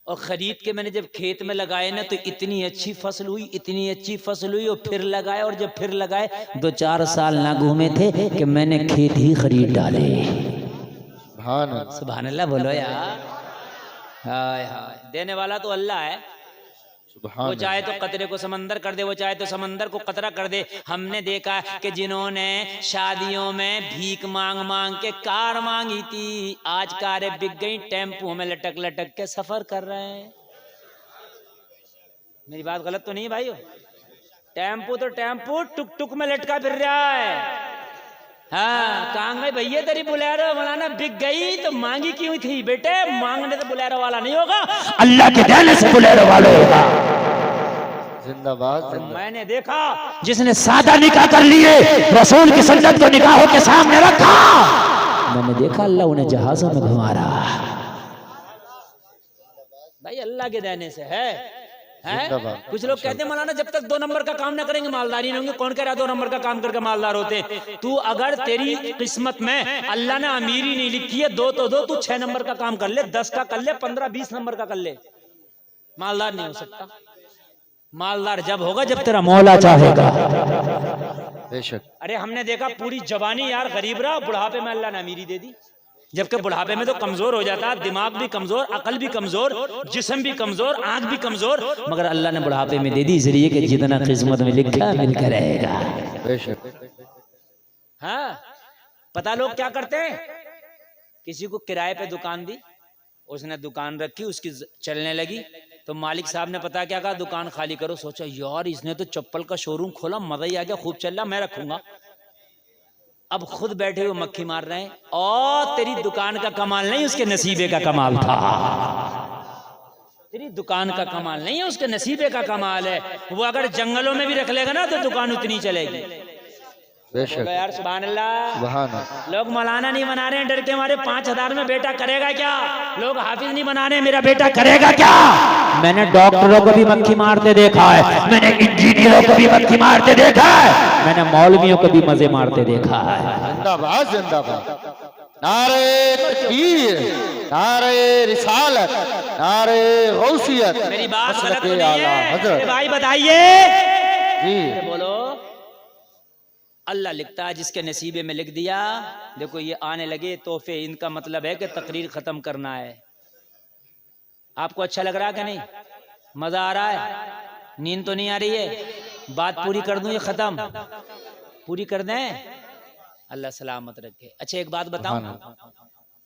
और खरीद के मैंने जब खेत में लगाए ना तो इतनी अच्छी फसल हुई, इतनी अच्छी फसल हुई, और फिर लगाए, और जब फिर लगाए 2-4 साल ना घूमे थे कि मैंने खेत ही खरीद डाले। सुभान अल्लाह बोलो यार। हाय हाय, देने वाला तो अल्लाह है। सुभान वो अल्लाह। चाहे तो कतरे को समंदर कर दे, वो चाहे तो समंदर को कतरा कर दे। हमने देखा कि जिन्होंने शादियों में भीख मांग मांग के कार मांगी थी, आज कारें बिक गई, टेम्पो में लटक लटक के सफर कर रहे हैं। मेरी बात गलत तो नहीं भाई? टेम्पो तो टेम्पो टुक टुक में लटका फिर रहा है। हाँ, कहाँ गए भैया तेरी बोलेरो मौलाना बिक गई तो मांगी क्यों थी? बेटे मांगने से बोलेरो वाला नहीं होगा, अल्लाह के देने से बोलेरो वाला होगा। जिंदाबाद और जिंदाबाद। मैंने देखा जिसने सादा निकाह कर लिए, रसूल की सुन्नत को निकाहों के सामने रखा, मैंने देखा अल्लाह उन्हें जहाजों में घुमा रहा। भाई अल्लाह के देने से है। जिंदाबाद। कुछ लोग कहते हैं मौलाना जब तक 2 नंबर का काम ना करेंगे मालदारी नहीं होंगे। कौन कह रहा 2 नंबर का काम करके मालदार होते? तू अगर तेरी किस्मत में अल्लाह ने अमीरी नहीं लिखी है 2 तो 2, तू 6 नंबर का काम कर ले, 10 का कर ले, 15 20 नंबर का कर ले, मालदार नहीं हो सकता। मालदार जब होगा जब तेरा मौला चाहेगा। बेशक। अरे हमने देखा पूरी जवानी यार गरीब रहा, बुढ़ापे में अल्लाह ने अमीरी दे दी। जबकि बुढ़ापे में तो कमजोर हो जाता है, दिमाग भी कमजोर, अकल भी कमजोर, जिस्म भी कमजोर, आंख भी कमजोर, मगर अल्लाह ने बुढ़ापे में दे दी इसलिए कि जितना किस्मत में लिखा मिलकर रहेगा। बेशक। हाँ, पता लोग क्या करते हैं? किसी को किराए पे दुकान दी, उसने दुकान रखी, उसकी चलने लगी, तो मालिक साहब ने पता क्या कहा? दुकान खाली करो। सोचा यार इसने तो चप्पल का शोरूम खोला, मजा ही आ गया, खूब चल रहा, मैं रखूंगा। अब खुद बैठे हुए मक्खी मार रहे हैं। और तेरी दुकान का कमाल नहीं, उसके नसीबे का कमाल था। तेरी दुकान का कमाल नहीं है, उसके नसीबे का कमाल है। वो अगर जंगलों में भी रख लेगा ना तो दुकान उतनी चलेगी। बेशक। यार सुभान अल्लाह। सुभान अल्लाह। लोग मौलाना नहीं बना रहे हैं डर के हमारे, 5000 में बेटा करेगा क्या? लोग हाफिज नहीं बना रहे, मेरा बेटा करेगा क्या? मैंने डॉक्टरों को भी मक्खी मारते देखा है, मैंने इंजीनियरों को भी मक्खी मारते देखा है, मैंने मौलवियों को भी मजे मारते देखा है। जिंदाबाद जिंदाबाद। नारे तकबीर, नारे रिसालत, नारे गौसियत। मेरी बात गलत तो हज़रत नहीं आला है? हज़रत। मेरे भाई बताइए जी। बोलो। अल्लाह लिखता है, जिसके नसीबे में लिख दिया। देखो ये आने लगे तोहफे, इनका मतलब है कि तकरीर खत्म करना है। आपको अच्छा लग रहा है कि नहीं? मजा आ रहा है? नींद तो नहीं आ रही है? बात पूरी कर दूं, ये खत्म पूरी कर दें? अल्लाह सलामत रखे। अच्छा एक बात बताऊं,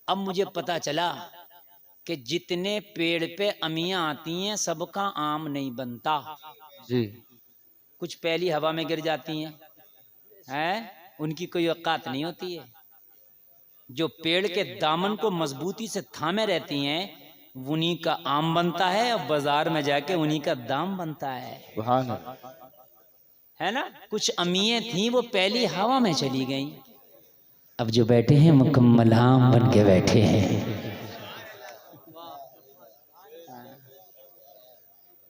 अब मुझे पता चला कि जितने पेड़ पे अमियां आती हैं सबका आम नहीं बनता। जी। कुछ पहली हवा में गिर जाती हैं, उनकी कोई औकात नहीं होती है। जो पेड़ के दामन को मजबूती से थामे रहती हैं उन्हीं का आम बनता है, और बाजार में जाके उन्हीं का दाम बनता है। सुभान अल्लाह। है ना? कुछ अमियां थी वो पहली हवा में चली गईं, अब जो बैठे हैं मुकम्मल आम बन के बैठे हैं।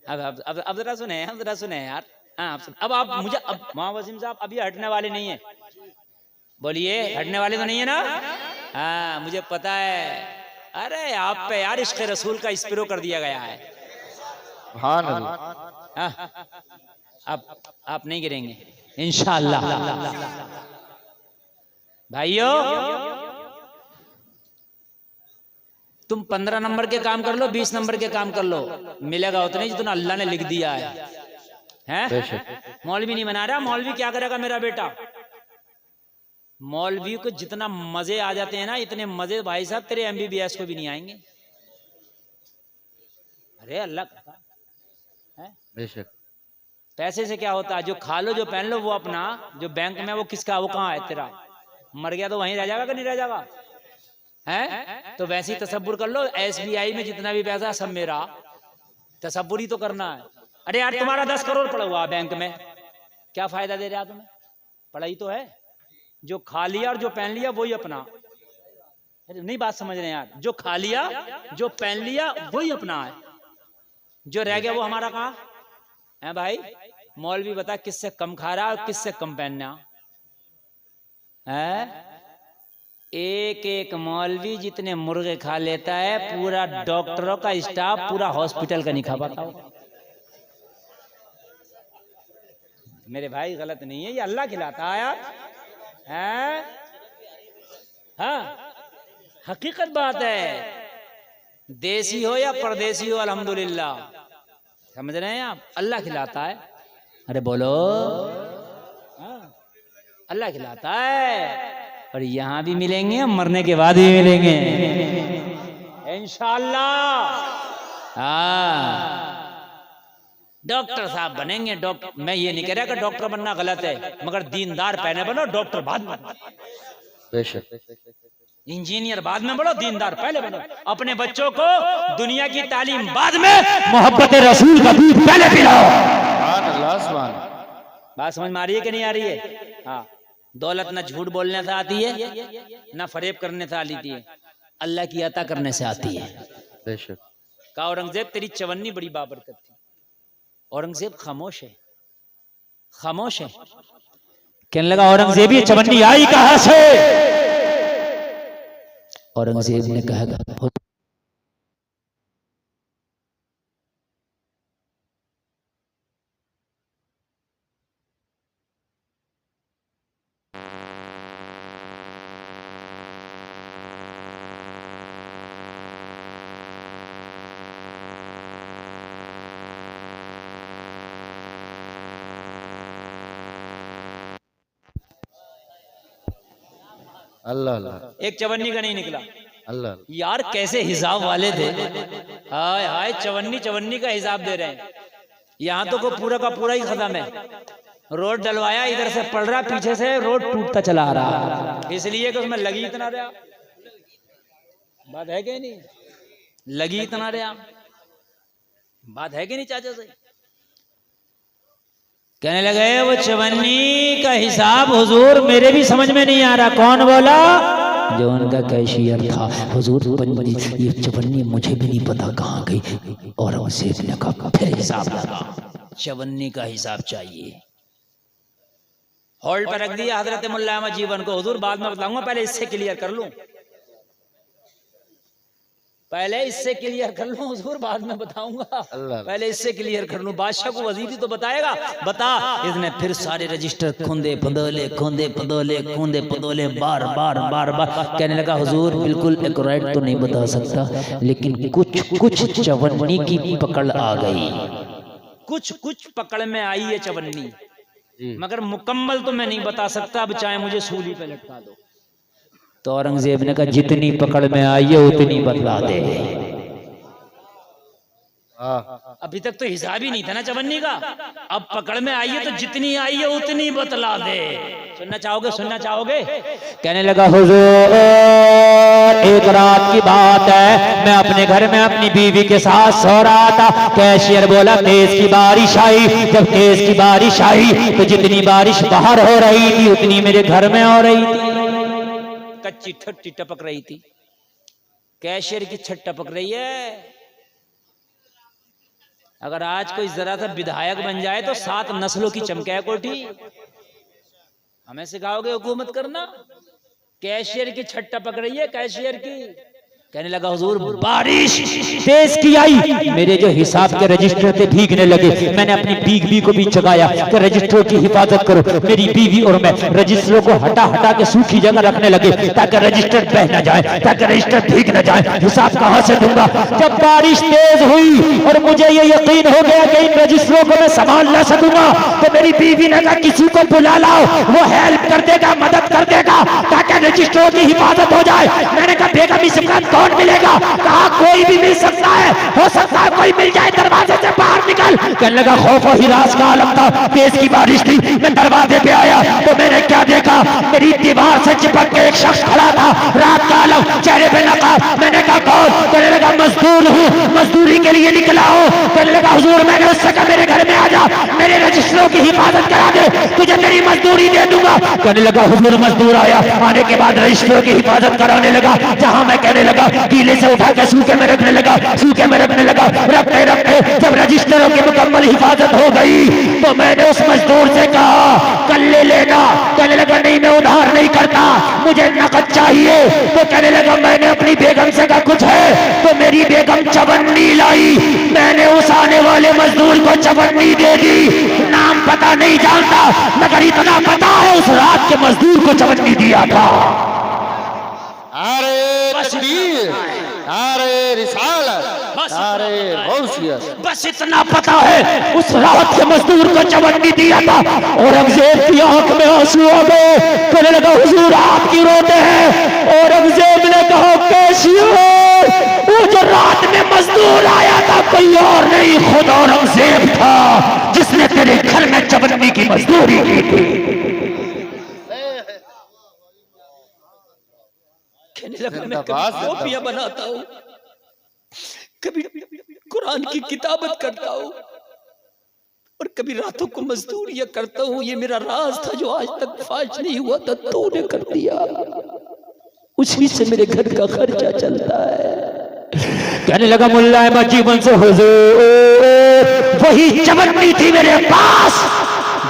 अब जरा सुने, हम जरा सुने यार। हाँ अब आप मुझे, अब वहाँ वसीम साहब अभी हटने वाले नहीं है, बोलिए हटने वाले तो नहीं है ना? हाँ मुझे पता है। अरे आप पे यार इश्क़ रसूल का स्प्रो कर दिया गया है। सुभान अल्लाह। हाँ, आप नहीं गिरेंगे इंशाअल्लाह। भाइयों तुम 15 नंबर के काम कर लो, 20 नंबर के काम कर लो, मिलेगा उतना ही जितना अल्लाह ने लिख दिया है। हैं? मौलवी नहीं बना रहा। मौलवी क्या करेगा मेरा बेटा? मौलवी को जितना मजे आ जाते हैं ना, इतने मजे भाई साहब तेरे MBBS को भी नहीं आएंगे। अरे अल्लाह है? बेशक। पैसे से क्या होता है? जो खा लो जो पहन लो वो अपना, जो बैंक में वो किसका, वो कहाँ है तेरा? मर गया तो वहीं रह जाएगा कि नहीं रह जाएगा? हैं? तो वैसे ही तसब्बुर कर लो, SBI में जितना भी पैसा सब मेरा, तसब्बुर ही तो करना है। अरे यार तुम्हारा 10 करोड़ पड़ा हुआ बैंक में, क्या फायदा दे रहा तुम्हें? पढ़ाई तो है, जो खा लिया और जो पहन लिया वही अपना। अरे नहीं बात समझ रहे हैं यार? जो खा लिया जो पहन लिया वही अपना है, जो रह गया वो हमारा कहाँ है? भाई मौलवी बता किससे कम खा रहा है और किससे कम पहनना है? एक एक मौलवी जितने मुर्गे खा लेता है, पूरा डॉक्टरों का स्टाफ पूरा हॉस्पिटल का नहीं खा पाता हो। मेरे भाई गलत नहीं है, ये अल्लाह खिलाता है यार। हैं? हाँ हकीकत बात है, देसी हो या परदेसी हो अल्हम्दुलिल्लाह समझ रहे हैं आप? अल्लाह खिलाता है। अरे बोलो, अल्लाह खिलाता है। और यहाँ भी मिलेंगे, मरने के बाद भी मिलेंगे इंशाअल्लाह। हाँ, डॉक्टर साहब बनेंगे। डॉक्टर, मैं ये नहीं कह रहा कि डॉक्टर बनना गलत है, मगर दीनदार पहले बनो, डॉक्टर बाद में। बेशक। इंजीनियर बाद में बनो, दीनदार पहले बनो। अपने बच्चों को दुनिया की तालीम बाद में, मोहब्बत रसूल का दूध पहले पिलाओ। सुभान अल्लाह, सुभान। बात समझ में आ रही है कि नहीं आ रही है? हाँ, दौलत न झूठ बोलने से आती है, न फरेब करने से आती है, अल्लाह की अता करने से आती है। बेशक। कहा औरंगजेब तेरी चवन्नी बड़ी बाबरकत थी। औरंगजेब खामोश है, खामोश है। कहने लगा औरंगजेब ये चवन्नी आई कहां से? औरंगजेब ने कहा अल्लाह अल्लाह। एक चवन्नी का नहीं निकला। अल्लाह यार कैसे हिसाब वाले थे। हाय हाय, चवन्नी चवन्नी का हिसाब दे रहे हैं। यहाँ तो को पूरा का पूरा ही खत्म है। रोड डलवाया, इधर से पड़ रहा, पीछे से रोड टूटता चला आ रहा, इसलिए कि उसमें लगी इतना रहा। बात है कि नहीं? लगी इतना रहा, बात है कि नहीं चाचा से? कहने लगे वो चवन्नी का हिसाब हुजूर मेरे भी समझ में नहीं आ रहा। कौन बोला? जो उनका कैशियर था। हुजूर ये चवन्नी मुझे भी नहीं पता कहाँ गई। औरंगजेब ने कहा फिर हिसाब लगा, चवन्नी का हिसाब चाहिए। होल्ड पर रख दिया हजरत मुल्ला अहमद जीवन को। हुजूर बाद में बताऊंगा, पहले इससे क्लियर कर लूं, पहले इससे क्लियर कर लूं हुजूर, बाद में बताऊंगा। पहले इससे क्लियर कर लूं। बादशाह को वजीर तो बताएगा, बता। इसने फिर सारे रजिस्टर खूंदे पदोले, खूंदे पदोले, खूंदे पदोले, बार बार बार बार। कहने लगा हुजूर बिल्कुल एक्यूरेट तो नहीं बता सकता, लेकिन कुछ कुछ चवन्नी की पकड़ आ गई, कुछ कुछ पकड़ में आई है चवन्नी, मगर मुकम्मल तो मैं नहीं बता सकता। अब चाहे मुझे सूली पे लटका दो। तो औरंगजेब ने कहा जितनी पकड़ में आई है उतनी बतला दे। अभी तक तो हिसाब ही नहीं था ना चवन्नी का, अब पकड़ में आई है तो जितनी आई है उतनी बतला दे। सुनना चाहोगे? सुनना चाहोगे? कहने लगा हुजूर एक रात की बात है, मैं अपने घर में अपनी बीवी के साथ सो रहा था। कैशियर बोला तेज की बारिश आई। जब तेज की बारिश आई तो जितनी बारिश बाहर हो रही थी उतनी मेरे घर में हो रही थी। कच्ची ठट्टी टपक रही थी, कैशियर की छत टपक रही है। अगर आज कोई जरा सा विधायक बन जाए तो 7 नस्लों की चमके कोठी। हमें सिखाओगे हुकूमत करना? कैशियर की छत टपक रही है, कैशियर की। कहने लगा हुजूर बारिश तेज की आई, मेरे जो हिसाब के रजिस्टर थे भीगने लगे। मैंने अपनी बीवी को भी जगाया कि रजिस्टरों की हिफाजत करो। मेरी बीवी और मैं रजिस्टरों को हटा हटा के सूखी जगह रखने लगे ताकि रजिस्टर बह न जाए, ताकि रजिस्टर भीग न जाए। हिसाब कहां से दूंगा? जब बारिश तेज हुई और मुझे ये यकीन हो गया कि इन रजिस्टरों को मैं संभाल न सकूंगा, तो मेरी बीवी ने कहा किसी को बुला लाओ, वो हेल्प कर देगा, मदद कर देगा ताकि रजिस्टरों की हिफाजत हो जाए। मैंने कहा बेगम इस वक्त कौन मिलेगा? कहा कोई भी मिल सकता है, हो सकता है कोई मिल जाए, दरवाजे से बाहर निकल। कहने लगा खौफ और हिरास का आलम था, तेज की बारिश थी। मैं दरवाजे पे आया तो मैंने क्या देखा? मेरी दीवार से चिपक के एक शख्स खड़ा था, रात का आलम, चेहरे पे नकाब। मैंने कहा कौन? कहने लगा मजदूर हूँ, मजदूरी के लिए निकला हूँ। कहने लगा हुजूर मैंने उससे कहा मेरे घर में आ जा, मेरे रजिस्टरों की हिफाजत करा दे, तुझे मेरी मजदूरी दे दूंगा। कहने लगा हुजूर मजदूर आया, आने के बाद रजिस्टरों की हिफाजत कराने लगा। जहां मैं कहने लगा गीले से उठा के सूखे में रखने लगा, सूखे में रखने लगा। रखते रखते जब रजिस्टरों की मुकम्मल हिफाजत हो गई तो मैंने उस मजदूर से कहा कल ले लेना। कहने लगा नहीं मैं उधार नहीं करता, मुझे नकद चाहिए। तो कहने लगा मैंने अपनी बेगम से कहा कुछ है? तो मेरी बेगम चवन्नी लाई। मैंने उस आने वाले मजदूर को चवन्नी दे दी। नाम पता नहीं जानता, मगर इतना पता है उस रात के मजदूर को चवन्नी दिया था। अरे तकबीर, अरे रिसालत, नारे गौसियत। बस इतना पता है उस रात के मजदूर को चवन्नी दिया था। औरंगजेब की आंख में आंसू आ गए, कहने लगा हुजूर आप क्यों रोते हैं? औरंगजेब ने कहा कैशियो, वो जो रात में मजदूर आया था कोई और नहीं, खुद औरंगजेब था जिसने तेरे घर में चवन्नी की मजदूरी की थी। कहने लगा मैं कभी कॉपियां बनाता हूँ, कभी कुरान की किताबत करता हूँ और कभी रातों को मजदूरियां करता हूँ। ये मेरा राज था जो आज तक फाश नहीं हुआ था, तूने कर दिया। उसी से मेरे घर का खर्चा चलता है। कहने लगा मुल्ला अहमद जीवन से हुजूर वही चवन्नी थी मेरे पास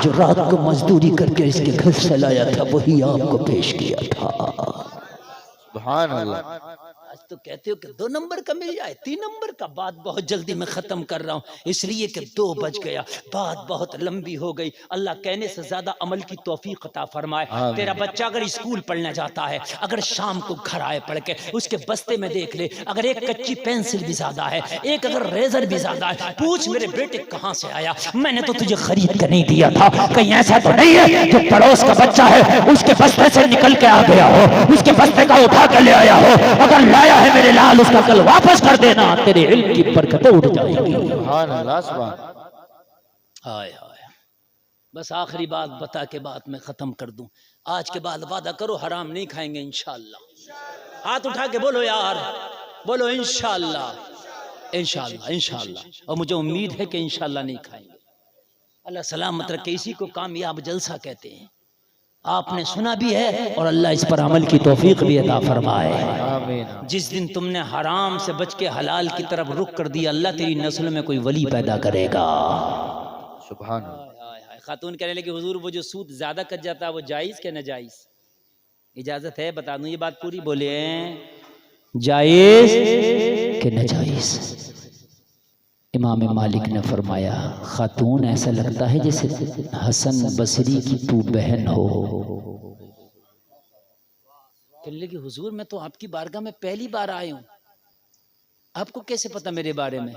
जो रात को मजदूरी करके इसके घर से लाया था, वही आपको पेश किया था। सुभान अल्लाह। आज तो कहते हो कि 2 नंबर का मिल जाए, 3 नंबर का। बात बहुत जल्दी मैं खत्म कर रहा हूँ इसलिए कि 2 बज गया, बात बहुत लंबी हो गई। अल्लाह कहने से ज्यादा अमल की तौफीक अता फरमाए। तेरा बच्चा अगर स्कूल पढ़ने जाता है, अगर शाम को घर आए पढ़ के, उसके बस्ते में देख ले अगर एक कच्ची पेंसिल भी ज्यादा है, एक अगर रेजर भी ज्यादा है, पूछ मेरे बेटे कहाँ से आया, मैंने तो तुझे खरीद कर नहीं दिया था। कहीं ऐसा तो नहीं है जो पड़ोस का बच्चा है उसके बस्ते से निकल के आ गया हो, उसके बस्ते का उठा कर ले आया हो? अगर लाया है मेरे लाल उसका कल वापस कर देना, तेरे इल्म की बरकतें उड़ जाएंगी। सुभान अल्लाह सुभान। हाय हाय। बस आखिरी बात बता के बात मैं खत्म कर दूं। आज के बाद वादा करो हराम नहीं खाएंगे इंशाअल्लाह। हाथ उठा के बोलो यार, बोलो इंशाअल्लाह, इंशाअल्लाह, इंशाअल्लाह। और मुझे उम्मीद है कि इंशाअल्लाह नहीं खाएंगे। अल्लाह सलामत रखे। इसी को कामयाब जलसा कहते हैं। आपने सुना भी है और अल्लाह इस पर अमल की तौफीक भी अता फरमाए। आमीन। जिस दिन तुमने हराम से बच के हलाल की तरफ रुख कर दिया, अल्लाह तेरी नस्ल में कोई वली पैदा करेगा। सुभान अल्लाह। खातून कहने लगी हुजूर वो जो सूद ज्यादा कर जाता है वो जायज के नाजायज? इजाजत है बता दूं, ये बात पूरी बोले हैं, जायज के नाजायज? इमाम मालिक ने फरमाया खातून ऐसा लगता है जैसे हसन बसरी की तू बहन हो। कहने लगी हुजूर मैं तो आपकी बारगाह में पहली बार आया हूं, आपको कैसे पता मेरे बारे में?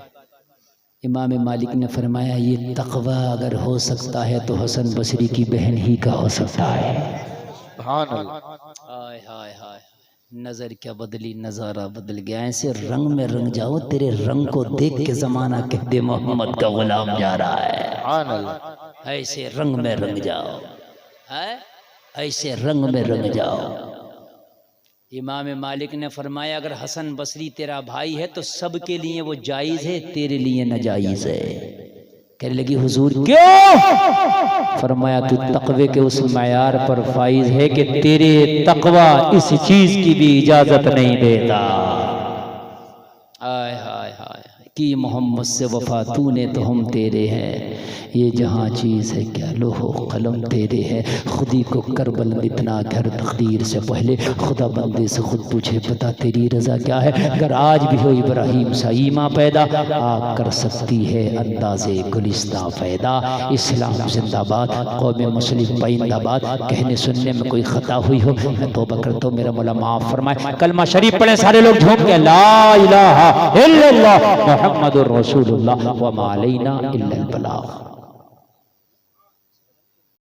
इमाम मालिक ने फरमाया ये तकवा अगर हो सकता है तो हसन बसरी की बहन ही का हो सकता है। सुभान अल्लाह। हाय हाय हाय। नजर क्या बदली, नजारा बदल गया। ऐसे रंग में रंग जाओ, तेरे रंग को देख के जमाना कह दे मोहम्मद का गुलाम जा रहा है। सुभान अल्लाह। ऐसे रंग में रंग जाओ, है ऐसे रंग में रंग जाओ। इमाम मालिक ने फरमाया अगर हसन बसरी तेरा भाई है तो सबके लिए वो जायज है, तेरे लिए नाजायज है। कहने लगी हुजूर क्यों? फरमाया तू तकवे के उस मयार पर फाइज है कि तेरे तकवा इस चीज की भी इजाजत नहीं देता। आय हाय हाय कि मोहम्मद से वफा तूने तो हम तेरे हैं, ये जहाँ चीज़ है क्या लोहो कलम तेरे है। खुदी को करबल इतना घर तकदीर से पहले खुदा बंदे से खुद पूछे बता तेरी रज़ा क्या है। अगर आज भी हो इब्राहिम सा ईमा पैदा आ कर सकती है अंदाज़े गुलिस्तां पैदा। इस्लाम जिंदाबाद, कौम मुस्लिम पैंदाबाद। कहने सुनने में कोई ख़ता हुई हो मैं तौबा करता हूँ, मेरा मौला माफ़ फरमाए। कलमा शरीफ पढ़े सारे लोग झूम के ला इलाहा इल्लल्लाह मुहम्मदुर रसूलुल्लाह व मा अलैना इल्लल बलाग।